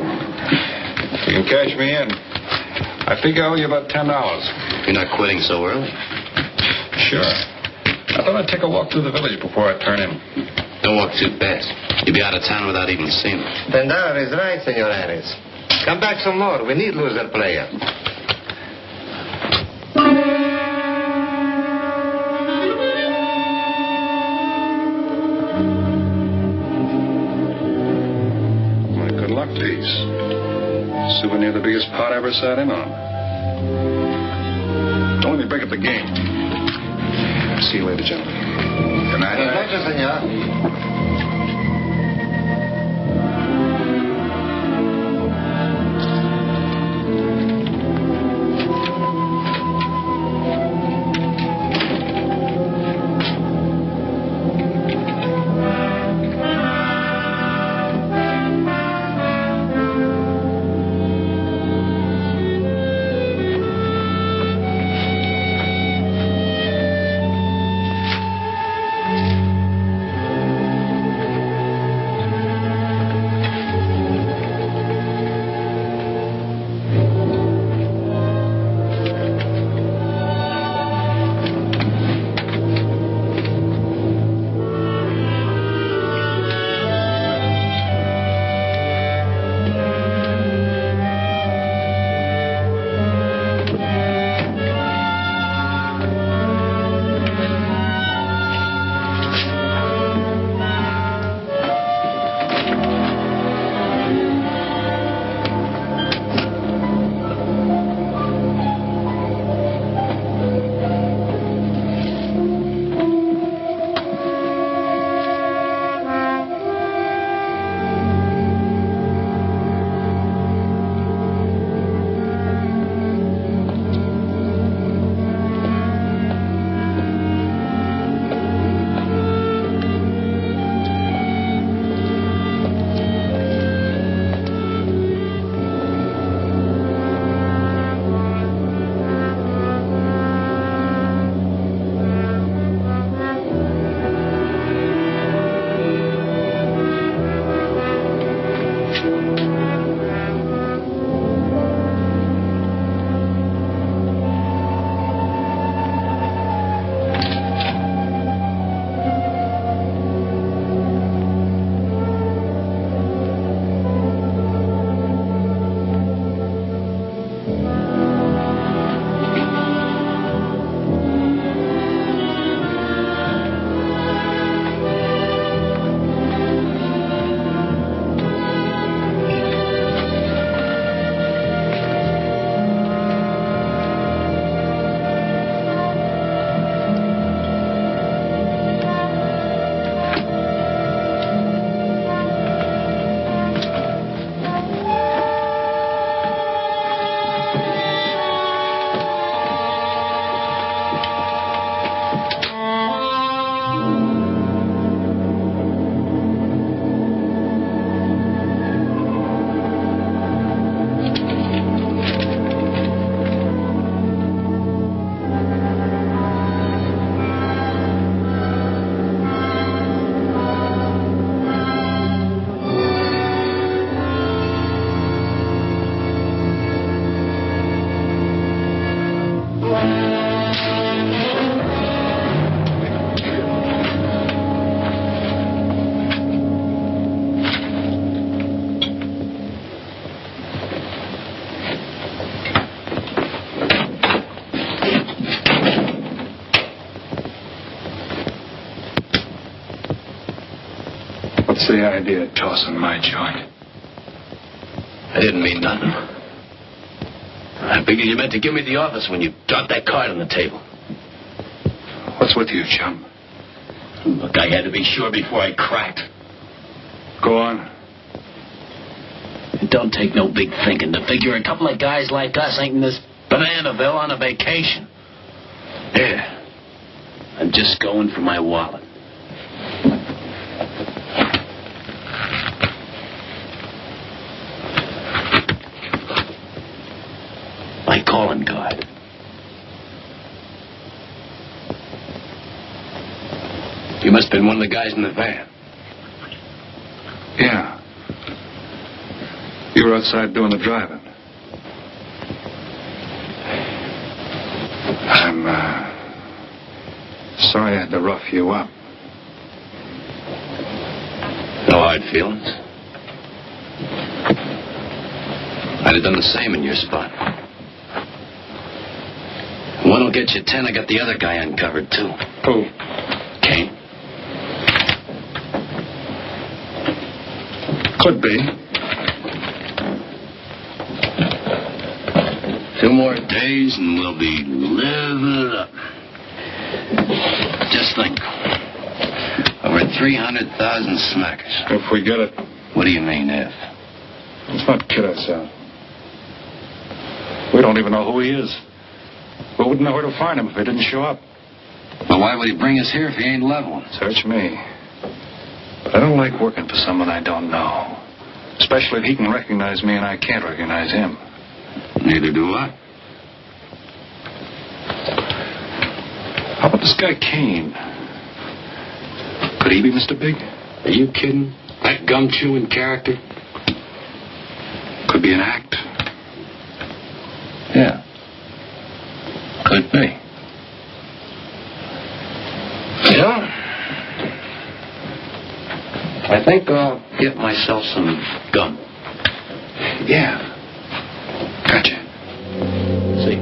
you can cash me in. I think I owe you about $10. You're not quitting so early. Sure. I thought I'd take a walk through the village before I turn in. Don't walk too fast. You'll be out of town without even seeing me. Pendar is right, Senor Harris. Come back some more. We need loser player. My good luck piece. Souvenir the biggest pot I ever sat in on. Don't let me break up the game. See you later, gentlemen. Good night. Good night, senor. the idea of tossing my joint? I didn't mean nothing. I figured you meant to give me the office when you dropped that card on the table. What's with you, chum? Look, I had to be sure before I cracked. Go on. It don't take no big thinking to figure a couple of guys like us ain't in this Bananaville on a vacation. Here, I'm just going for my wallet. My calling card. You must have been one of the guys in the van. Yeah. You were outside doing the driving. I'm, sorry I had to rough you up. No hard feelings. I'd have done the same in your spot. One will get you 10. I got the other guy uncovered, too. Who? Kane. Could be. 2 more days and we'll be living it up. Just think. Over 300,000 smackers. If we get it. What do you mean, if? Let's not kid ourselves. We don't even know who he is. We wouldn't know where to find him if he didn't show up. Well, why would he bring us here if he ain't leveling? Search me. But I don't like working for someone I don't know. Especially if he can recognize me and I can't recognize him. Neither do I. How about this guy Kane? Could he be Mr. Big? Are you kidding? That gum-chewing character? Could be an act. Yeah. Could be. Yeah. I think I'll get myself some gum. Yeah. Gotcha. See.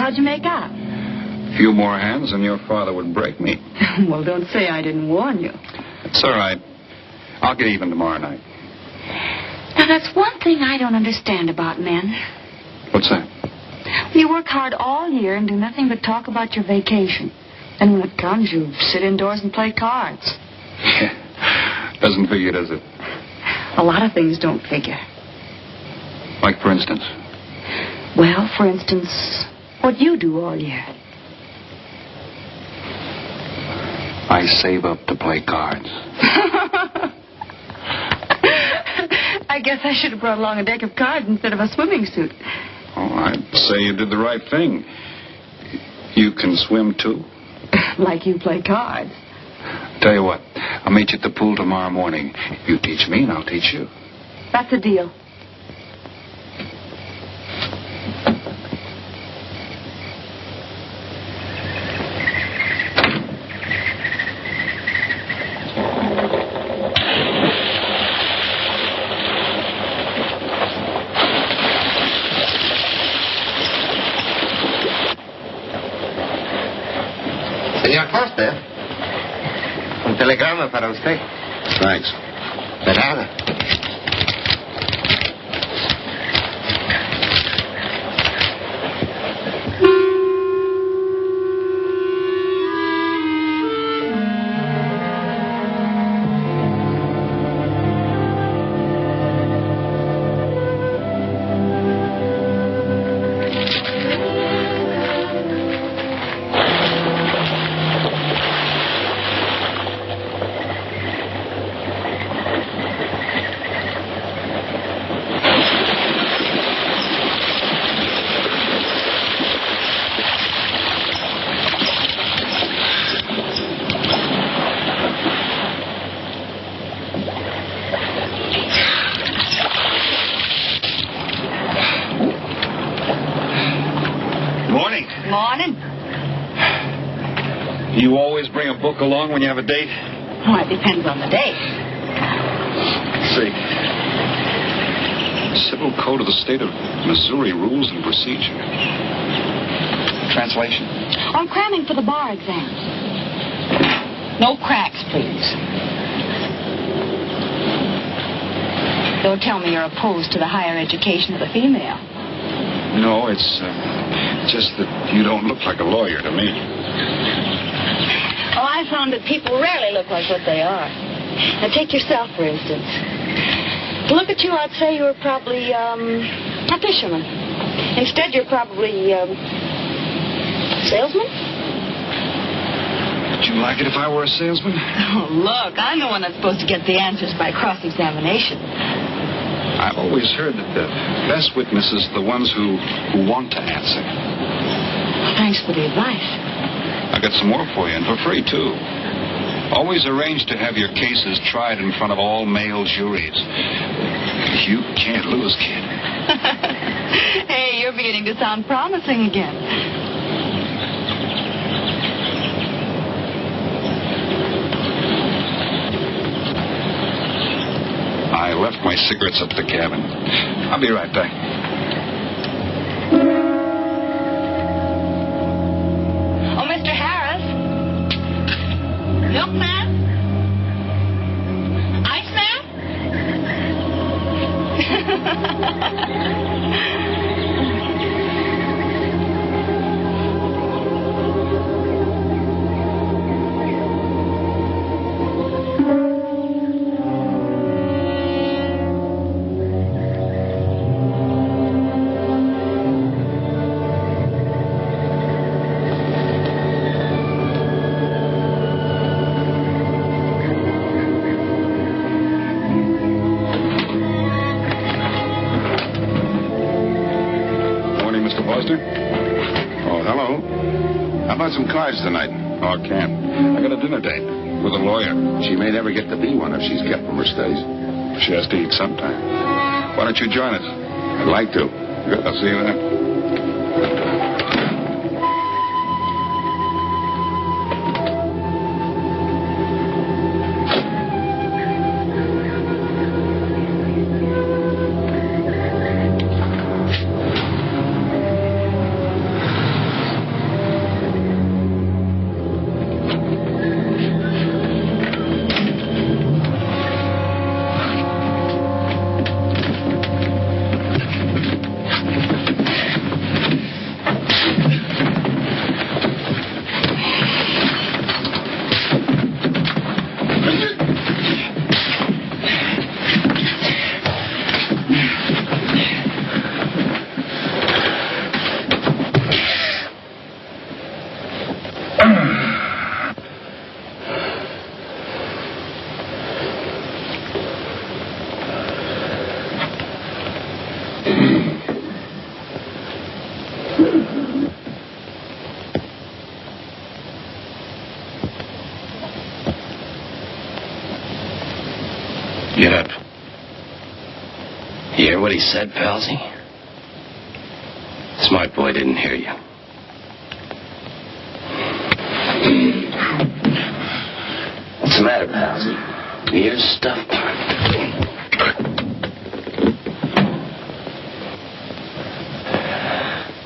How'd you make out? A few more hands and your father would break me. Well, don't say I didn't warn you. It's all right. I'll get even tomorrow night. Now, that's one thing I don't understand about men. What's that? You work hard all year and do nothing but talk about your vacation. And when it comes, you sit indoors and play cards. Yeah. Doesn't figure, does it? A lot of things don't figure. Like, for instance? Well, for instance, what you do all year. I save up to play cards. I guess I should have brought along a deck of cards instead of a swimming suit. Oh, I'd say you did the right thing. You can swim, too. Like you play cards. Tell you what, I'll meet you at the pool tomorrow morning. You teach me and I'll teach you. That's a deal. Señor Foster, un telegrama para usted. Thanks. De nada. You always bring a book along when you have a date? Well, it depends on the date. See. Civil Code of the State of Missouri Rules and Procedure. Translation? I'm cramming for the bar exams. No cracks, please. Don't tell me you're opposed to the higher education of the female. No, it's just that you don't look like a lawyer to me. Oh, I found that people rarely look like what they are. Now, take yourself, for instance. To look at you, I'd say you were probably, a fisherman. Instead, you're probably, salesman? Would you like it if I were a salesman? Oh, look, I'm the one that's supposed to get the answers by cross-examination. I've always heard that the best witnesses are the ones who want to answer. Thanks for the advice. I got some more for you, and for free, too. Always arrange to have your cases tried in front of all male juries. You can't lose, kid. Hey, you're beginning to sound promising again. I left my cigarettes up at the cabin. I'll be right back. Oh, Mr. Harris? Milkman? Iceman? Some cards tonight. Oh, I can't. I got a dinner date with a lawyer. She may never get to be one if she's kept from her studies. She has to eat sometime. Why don't you join us? I'd like to. Good. I'll see you then. Get up. You hear what he said, Palsy? Smart boy didn't hear you. What's the matter, Palsy? Ears stuffed?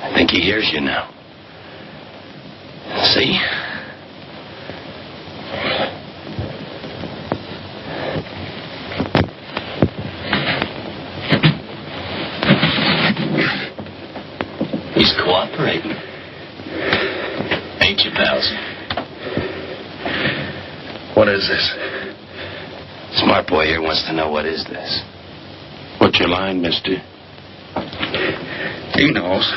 I think he hears you now. See? He's cooperating. Ain't you, Palsy? What is this? Smart boy here wants to know what is this. What's your line, mister? He knows.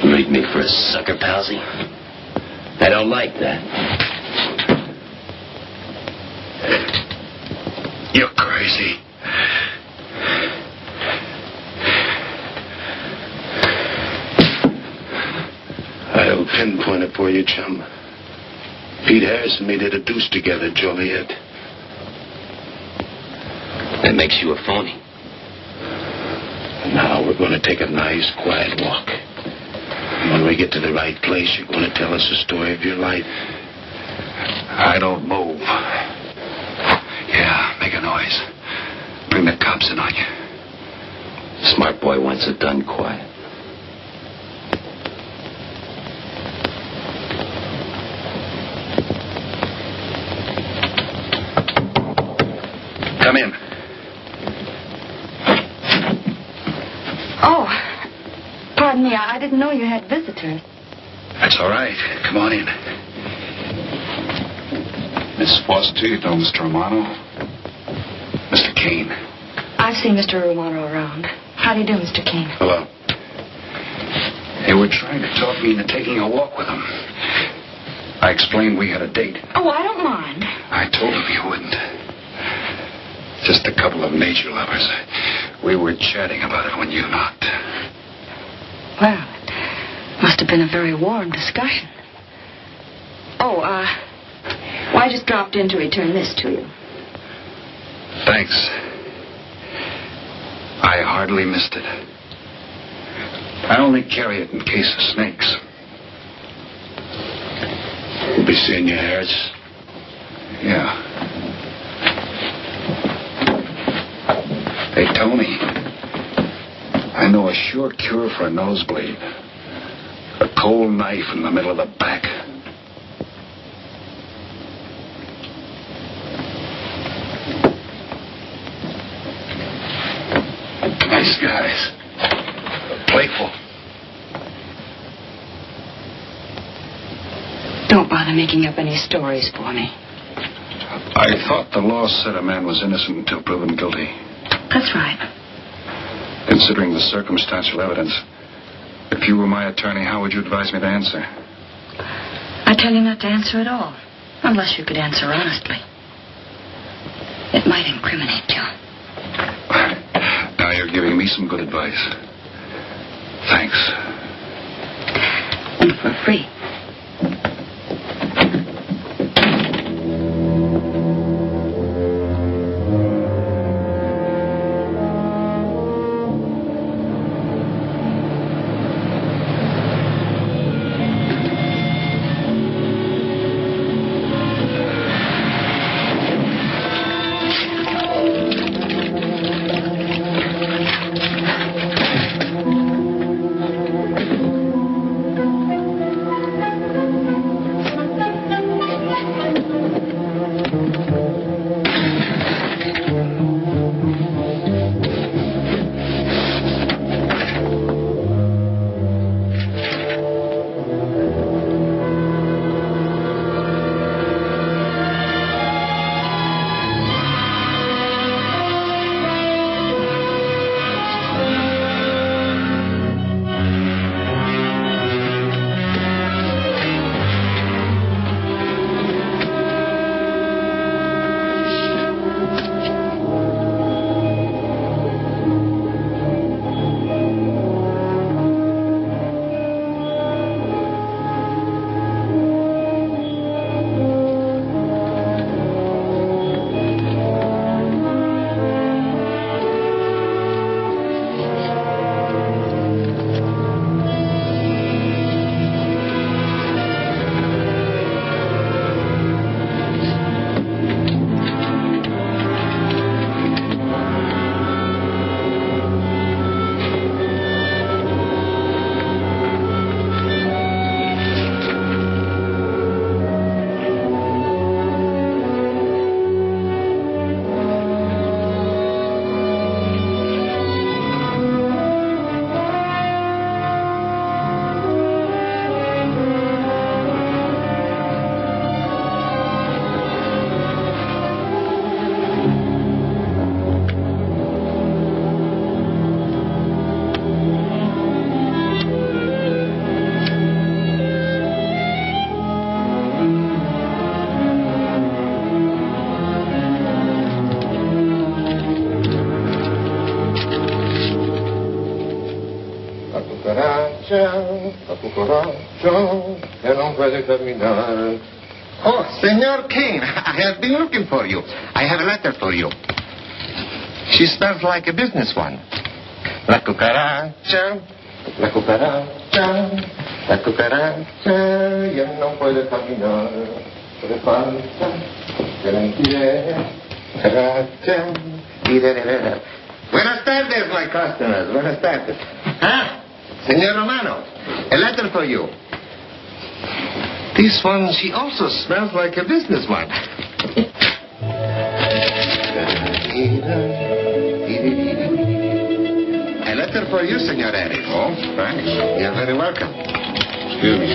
Leave me for a sucker, Palsy. I don't like that. You're crazy. I'll pinpoint it for you, chum. Pete Harris and me did a deuce together, Joliet. That makes you a phony. Now we're going to take a nice, quiet walk. When we get to the right place, you're going to tell us the story of your life. I don't move. Yeah, make a noise. Bring the cops in on you. Smart boy wants it done quiet. Come in. Oh, pardon me. I didn't know you had visitors. That's all right. Come on in. Miss Foster, you know Mr. Romano? Mr. Kane. I've seen Mr. Romano around. How do you do, Mr. Kane? Hello. They were trying to talk me into taking a walk with them. I explained we had a date. Oh, I don't mind. I told them you wouldn't. Just a couple of nature lovers. We were chatting about it when you knocked. Well, it must have been a very warm discussion. Oh, well, I just dropped in to return this to you. Thanks. I hardly missed it. I only carry it in case of snakes. We'll be seeing you, Harris. Yeah. Hey, Tony. I know a sure cure for a nosebleed. A cold knife in the middle of the back. Nice guys. Playful. Don't bother making up any stories for me. I thought the law said a man was innocent until proven guilty. That's right. Considering the circumstantial evidence, if you were my attorney, how would you advise me to answer? I tell you not to answer at all, unless you could answer honestly. It might incriminate you. Now you're giving me some good advice. Thanks. And for free. Oh, Senor Kane, I have been looking for you. I have a letter for you. She smells like a business one. La cucaracha, la cucaracha. La cucaracha ya no puede caminar. Le falta tranquilidad. Buenas tardes, my customers. Buenas tardes. Ah, Señor Romano, a letter for you. This one, she also smells like a businessman. A letter for you, Senor Eddie. Oh, thanks. You're very welcome. Excuse me.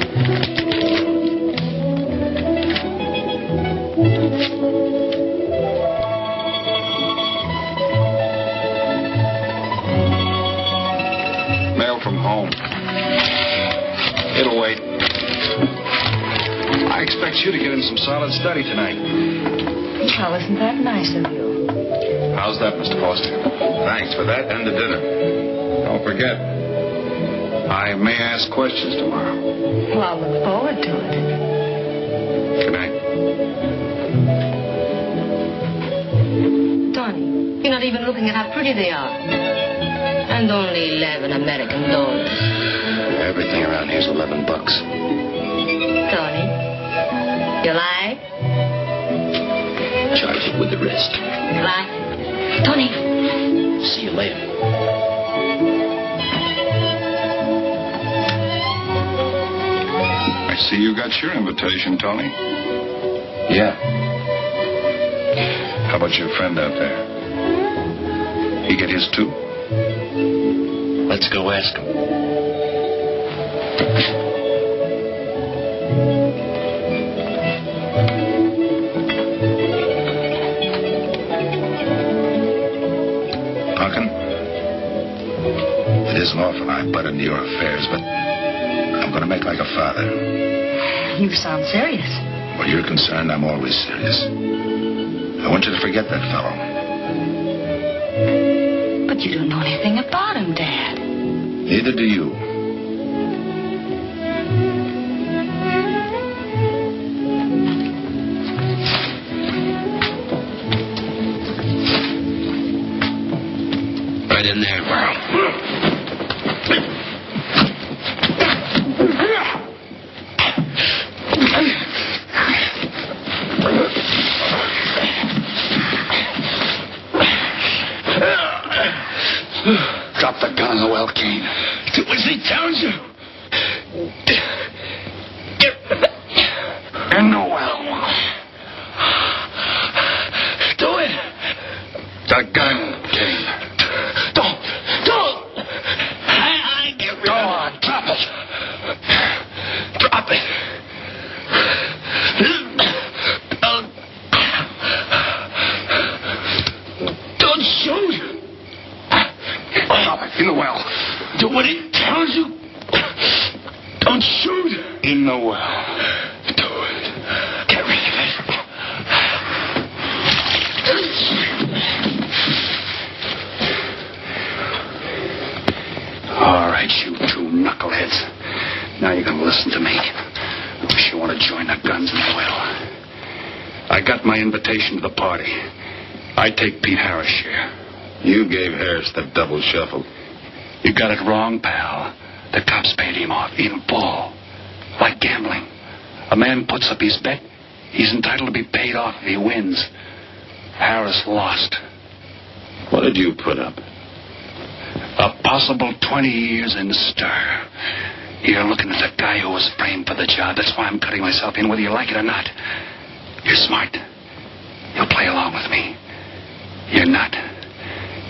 Mail from home. It'll wait. I expect you to get in some solid study tonight. Well, isn't that nice of you? How's that, Mr. Foster? Thanks for that and the dinner. Don't forget. I may ask questions tomorrow. Well, I'll look forward to it. Good night. Tony, you're not even looking at how pretty they are. And only $11 American. Everything around here's $11. Tony, you like? Charge it with the rest. Like? Tony. See you later. I see you got your invitation, Tony. Yeah. How about your friend out there? He get his too? Let's go ask him. Pumpkin, it isn't often I butt into your affairs, but I'm going to make like a father. You sound serious. Where you're concerned, I'm always serious. I want you to forget that fellow. But you don't know anything about him, Dad. Neither do you. Right in there. Drop the gun, Noel Kane. Do as he tells you. And Noel. Do it. The gun, Kane. Don't. I get rid Go of on, drop it. Drop it. Don't shoot. Drop it. In the well. Do what he tells you. Don't shoot. In the well. Do it. Get rid of it. All right, you two knuckleheads. Now you're going to listen to me. Wish you want to join the guns in the well. I got my invitation to the party. I take Pete Harris' share. You gave Harris the double shuffle. You got it wrong, pal. The cops paid him off in full. Like gambling. A man puts up his bet, he's entitled to be paid off if he wins. Harris lost. What did you put up? A possible 20 years in stir. You're looking at the guy who was framed for the job. That's why I'm cutting myself in, whether you like it or not. You're smart. You'll play along with me. You're not.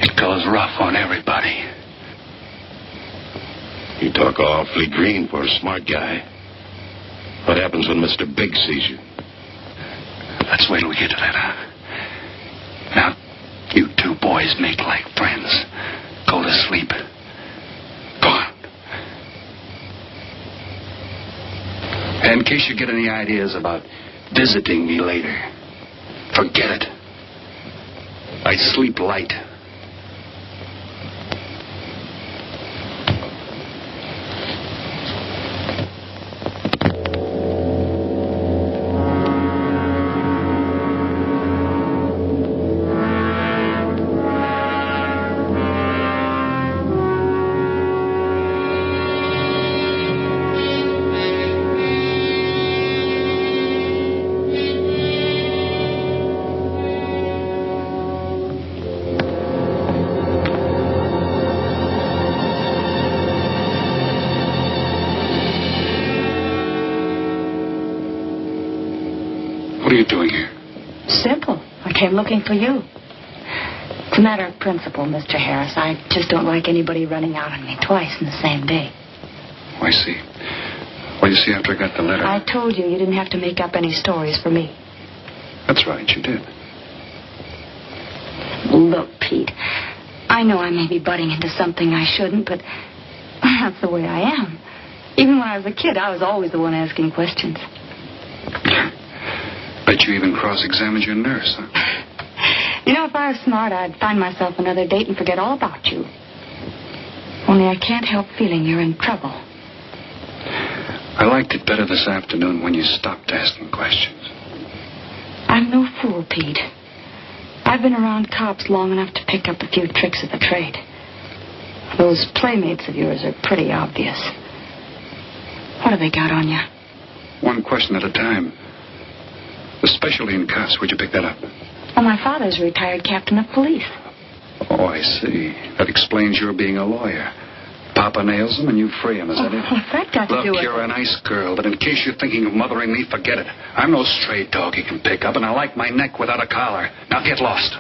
It goes rough on everybody. You talk awfully green for a smart guy. What happens when Mr. Big sees you? Let's wait till we get to that, huh? Now, you two boys make like friends. Go to sleep. Go on. And in case you get any ideas about visiting me later, forget it. I sleep light. What are you doing here? Simple. I came looking for you. It's a matter of principle, Mr. Harris. I just don't like anybody running out on me twice in the same day. Oh, I see. Well, you see, after I got the letter... I told you didn't have to make up any stories for me. That's right, you did. Look, Pete, I know I may be butting into something I shouldn't, but that's the way I am. Even when I was a kid, I was always the one asking questions. Bet you even cross-examined your nurse, huh? You know, if I was smart, I'd find myself another date and forget all about you. Only I can't help feeling you're in trouble. I liked it better this afternoon when you stopped asking questions. I'm no fool, Pete. I've been around cops long enough to pick up a few tricks of the trade. Those playmates of yours are pretty obvious. What have they got on you? One question at a time. Especially in cuffs. Where'd you pick that up? Well, my father's a retired captain of police. Oh, I see. That explains your being a lawyer. Papa nails him and you free him, is that it? What's that got to do with it? Look, you're a nice girl, but in case you're thinking of mothering me, forget it. I'm no stray dog you can pick up, and I like my neck without a collar. Now get lost.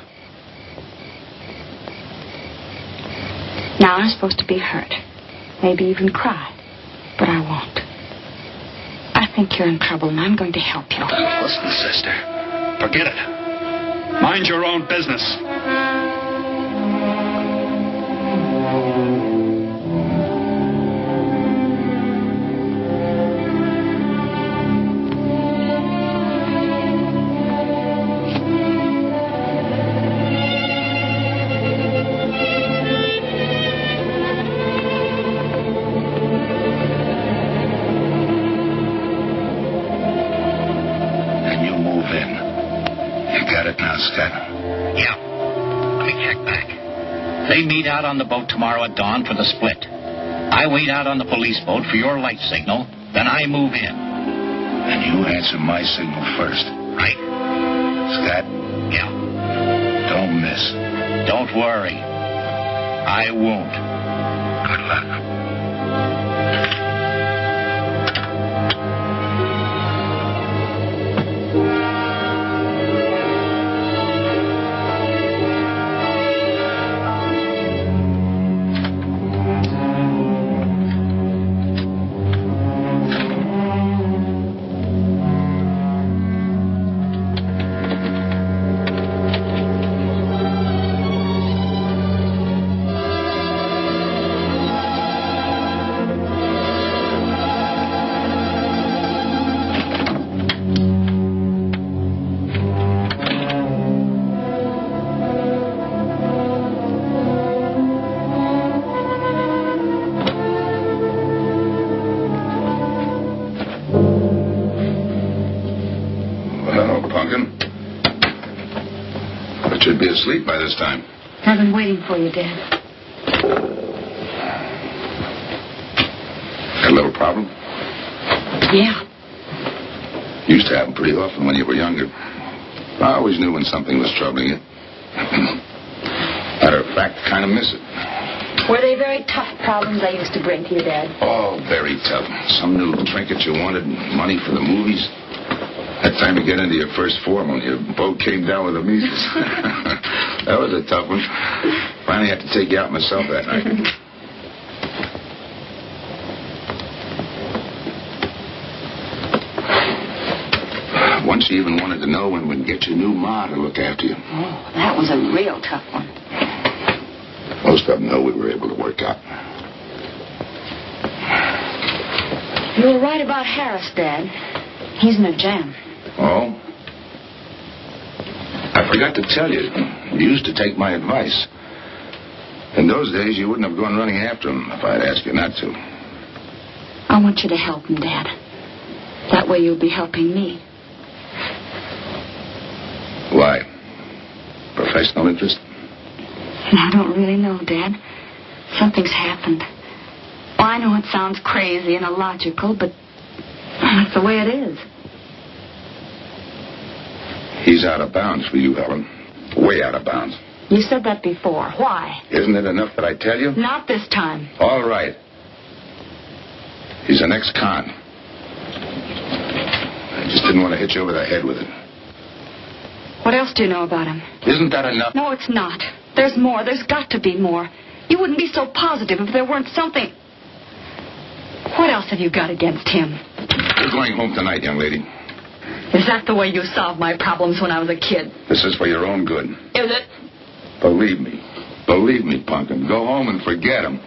Now I'm supposed to be hurt. Maybe even cry. But I won't. I think you're in trouble, and I'm going to help you. Listen, sister. Forget it. Mind your own business. They meet out on the boat tomorrow at dawn for the split. I wait out on the police boat for your light signal, then I move in. And you answer my signal first. Right? Scott? Yeah. Don't miss. Don't worry. I won't. Good luck. Should be asleep by this time. I've been waiting for you, Dad. Got a little problem? Yeah. Used to happen pretty often when you were younger. I always knew when something was troubling you. Matter of fact, kind of miss it. Were they very tough problems I used to bring to you, Dad? Oh, very tough. Some new trinket you wanted, money for the movies. That time you get into your first form when your boat came down with the measles. That was a tough one. Finally had to take you out myself that night. Once you even wanted to know when we'd get your new ma to look after you. Oh, that was a real tough one. Most of them know we were able to work out. You were right about Harris, Dad. He's in a jam. Oh? I forgot to tell you. You used to take my advice. In those days, you wouldn't have gone running after him if I'd asked you not to. I want you to help him, Dad. That way you'll be helping me. Why? Professional interest? I don't really know, Dad. Something's happened. Well, I know it sounds crazy and illogical, but that's the way it is. He's out of bounds for you, Helen. Way out of bounds. You said that before. Why? Isn't it enough that I tell you? Not this time. All right. He's an ex-con. I just didn't want to hit you over the head with it. What else do you know about him? Isn't that enough? No, it's not. There's more. There's got to be more. You wouldn't be so positive if there weren't something. What else have you got against him? You're going home tonight, young lady. Is that the way you solved my problems when I was a kid? This is for your own good. Is it? Believe me. Believe me, Punkin. Go home and forget him.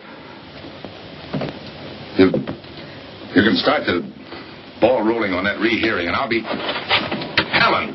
You can start the ball rolling on that rehearing, and I'll be... Helen!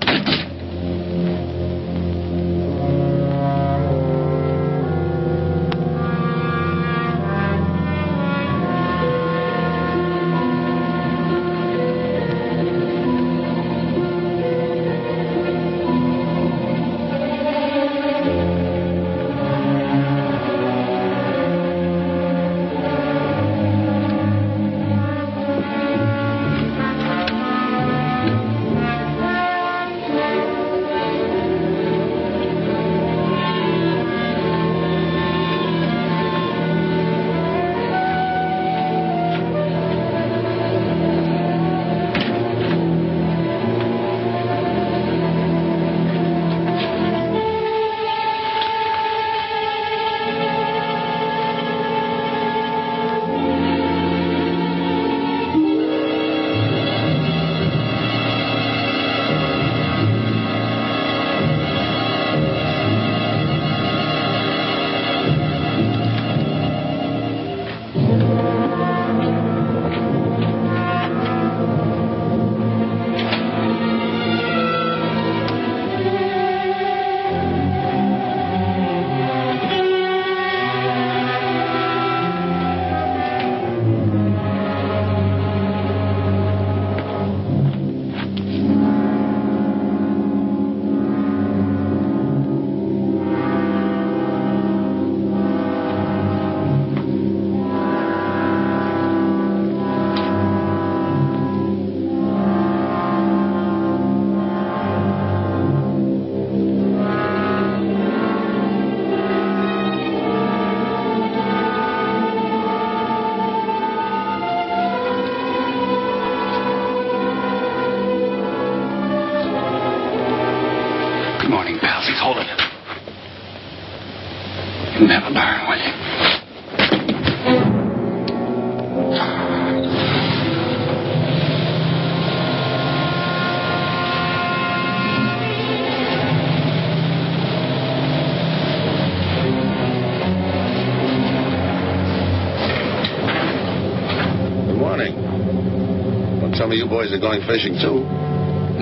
Never learn, will you? Good morning. Well, some of you boys are going fishing, too.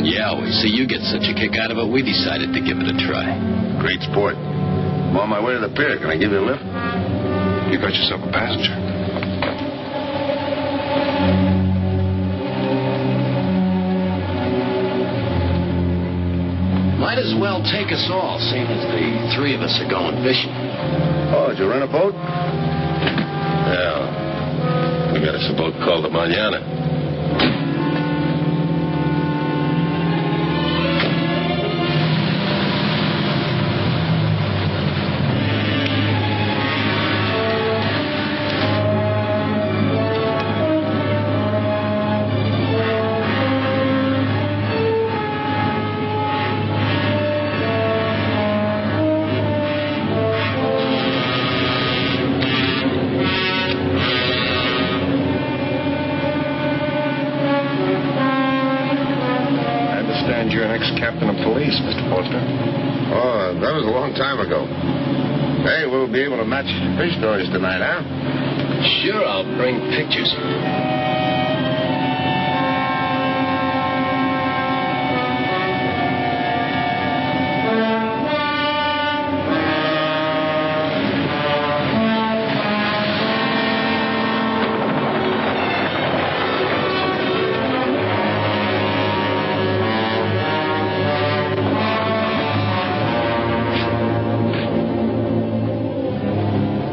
Yeah, we see you get such a kick out of it, we decided to give it a try. Great sport. I'm on my way to the pier. Can I give you a lift? You got yourself a passenger. Might as well take us all, seeing as the three of us are going fishing. Oh, did you rent a boat? Yeah. We got us a boat called the Mañana. You're an ex-captain of police, Mr. Foster. Oh, that was a long time ago. Hey, we'll be able to match fish stories tonight, huh? Sure, I'll bring pictures.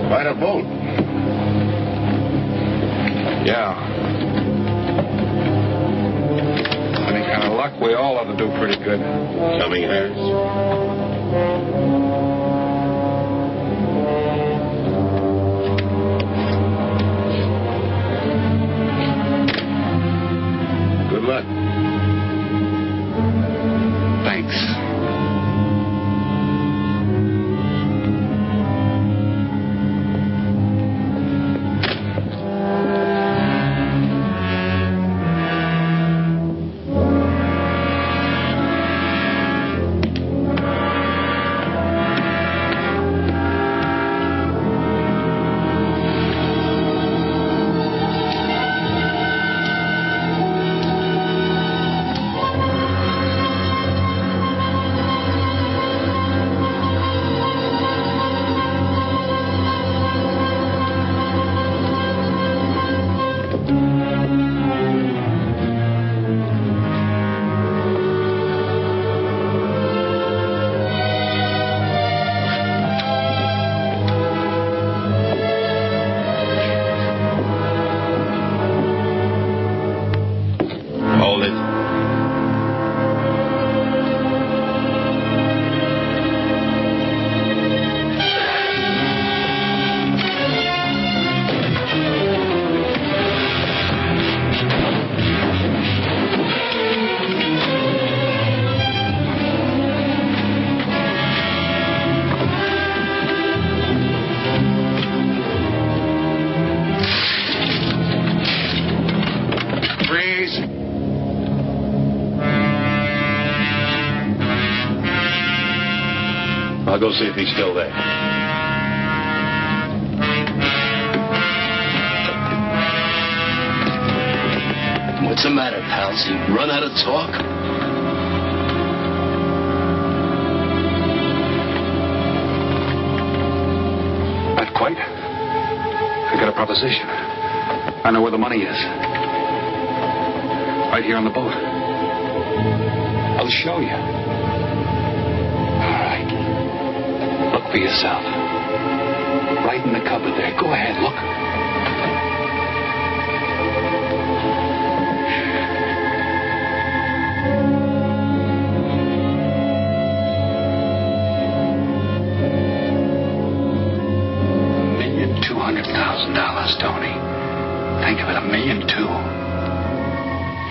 Quite a boat. Yeah. Any kind of luck, we all ought to do pretty good. Coming, Harris? Good luck. Thanks. I'll go see if he's still there. What's the matter, pals? You run out of talk? Not quite. I got a proposition. I know where the money is. Right here on the boat. I'll show you. All right. Look for yourself. Right in the cupboard there. Go ahead, look. $1,200,000, Tony. Think of it, $1.2 million.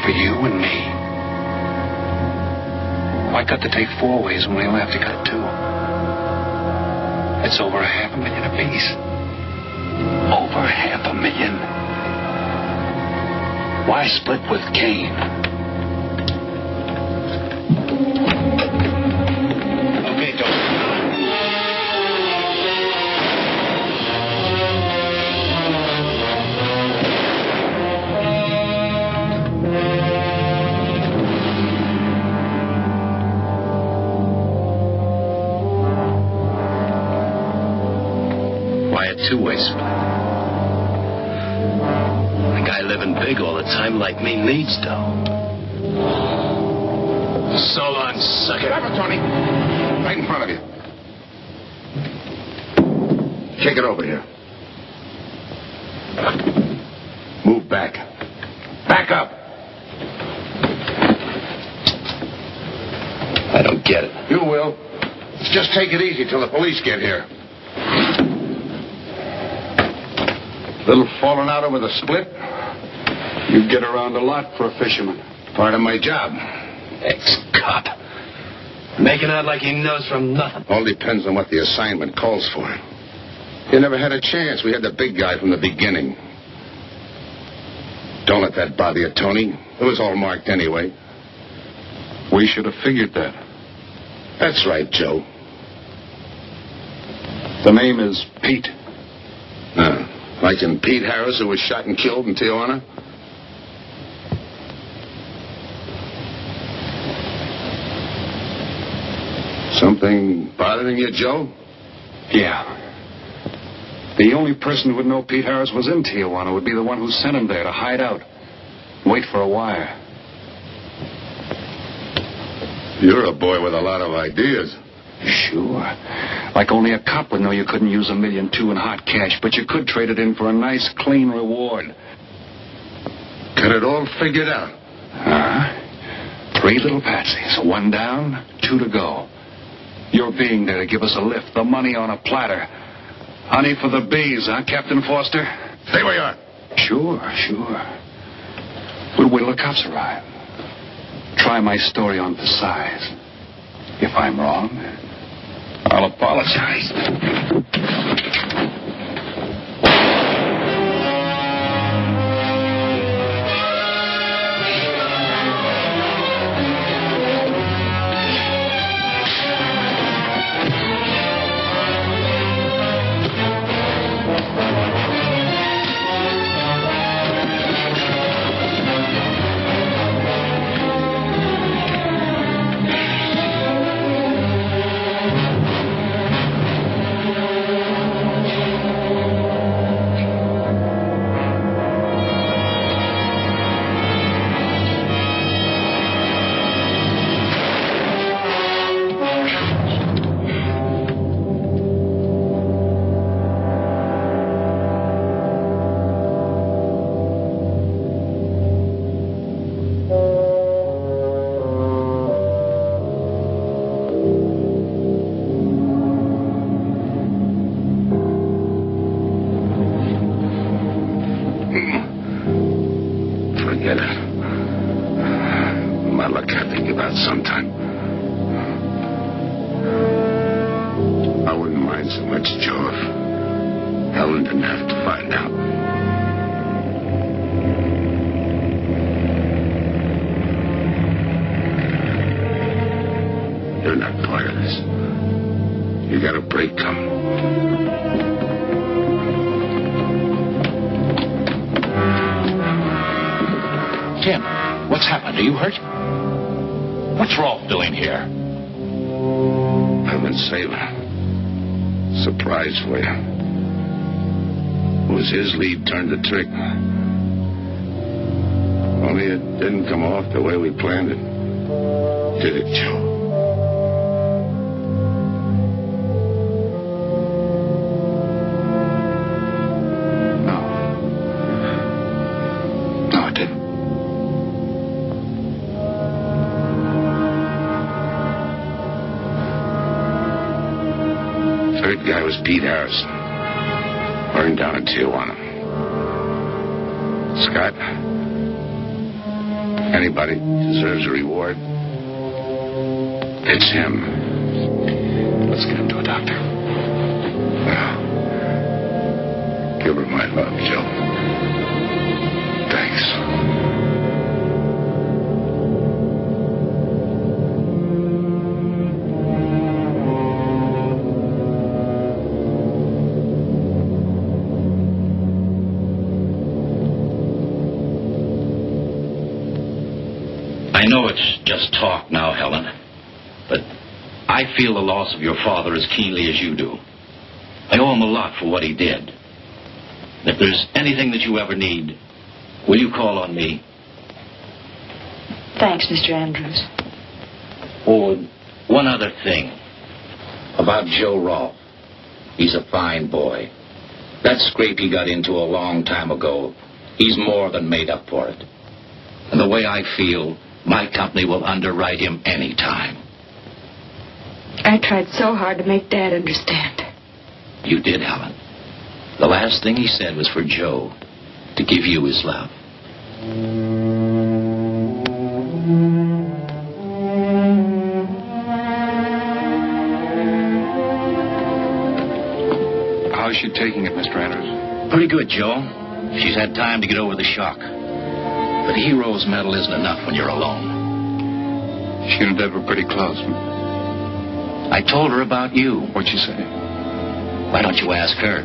For you and me. Why cut the tape 4 ways when we only have to cut it 2? It's over $500,000 apiece. Over $500,000. Why split with Kane? Okay, Tony. Two-way split. A guy living big all the time like me needs dough. So long, sucker. Grab it, Tony. Right in front of you. Take it over here. Move back. Back up. I don't get it. You will. Just take it easy till the police get here. Little falling out over the split? You get around a lot for a fisherman. Part of my job. Ex-cop. Making out like he knows from nothing. All depends on what the assignment calls for. You never had a chance. We had the big guy from the beginning. Don't let that bother you, Tony. It was all marked anyway. We should have figured that. That's right, Joe. The name is Pete. Like in Pete Harris, who was shot and killed in Tijuana? Something bothering you, Joe? Yeah. The only person who would know Pete Harris was in Tijuana would be the one who sent him there to hide out. Wait for a wire. You're a boy with a lot of ideas. Sure. Like only a cop would know you couldn't use $1.2 million in hot cash, but you could trade it in for a nice, clean reward. Got it all figured out. 3 little patsies. 1 down, 2 to go. Your being there to give us a lift. The money on a platter. Honey for the bees, huh, Captain Foster? Stay where you are. Sure. We'll wait till the cops arrive. Try my story on for size. If I'm wrong, I'll apologize. Forget it. My luck I think about sometime. I wouldn't mind so much, Joe, if Helen didn't have to find out. You're not part of this. You got a break coming. Tim, what's happened? Are you hurt? What's Rolfe doing here? I've been saving. Surprise for you. It was his lead turned the trick. Only it didn't come off the way we planned it. Did it, Joe? No, it didn't. Third guy was Pete Harrison. Burned down in Tijuana. Scott, anybody deserves a reward. It's him. Let's get him to a doctor. Well, give her my love, Joe. Thanks. I know it's just talk now, Helen, but I feel the loss of your father as keenly as you do. I owe him a lot for what he did. If there's anything that you ever need, will you call on me? Thanks, Mr. Andrews. Oh, one other thing. About Joe Rolfe. He's a fine boy. That scrape he got into a long time ago, he's more than made up for it. And the way I feel, my company will underwrite him any time. I tried so hard to make Dad understand. You did, Helen. The last thing he said was for Joe to give you his love. How's she taking it, Mr. Andrews? Pretty good, Joe. She's had time to get over the shock. But a hero's medal isn't enough when you're alone. She and Deb were pretty close. I told her about you. What'd she say? Why don't you ask her?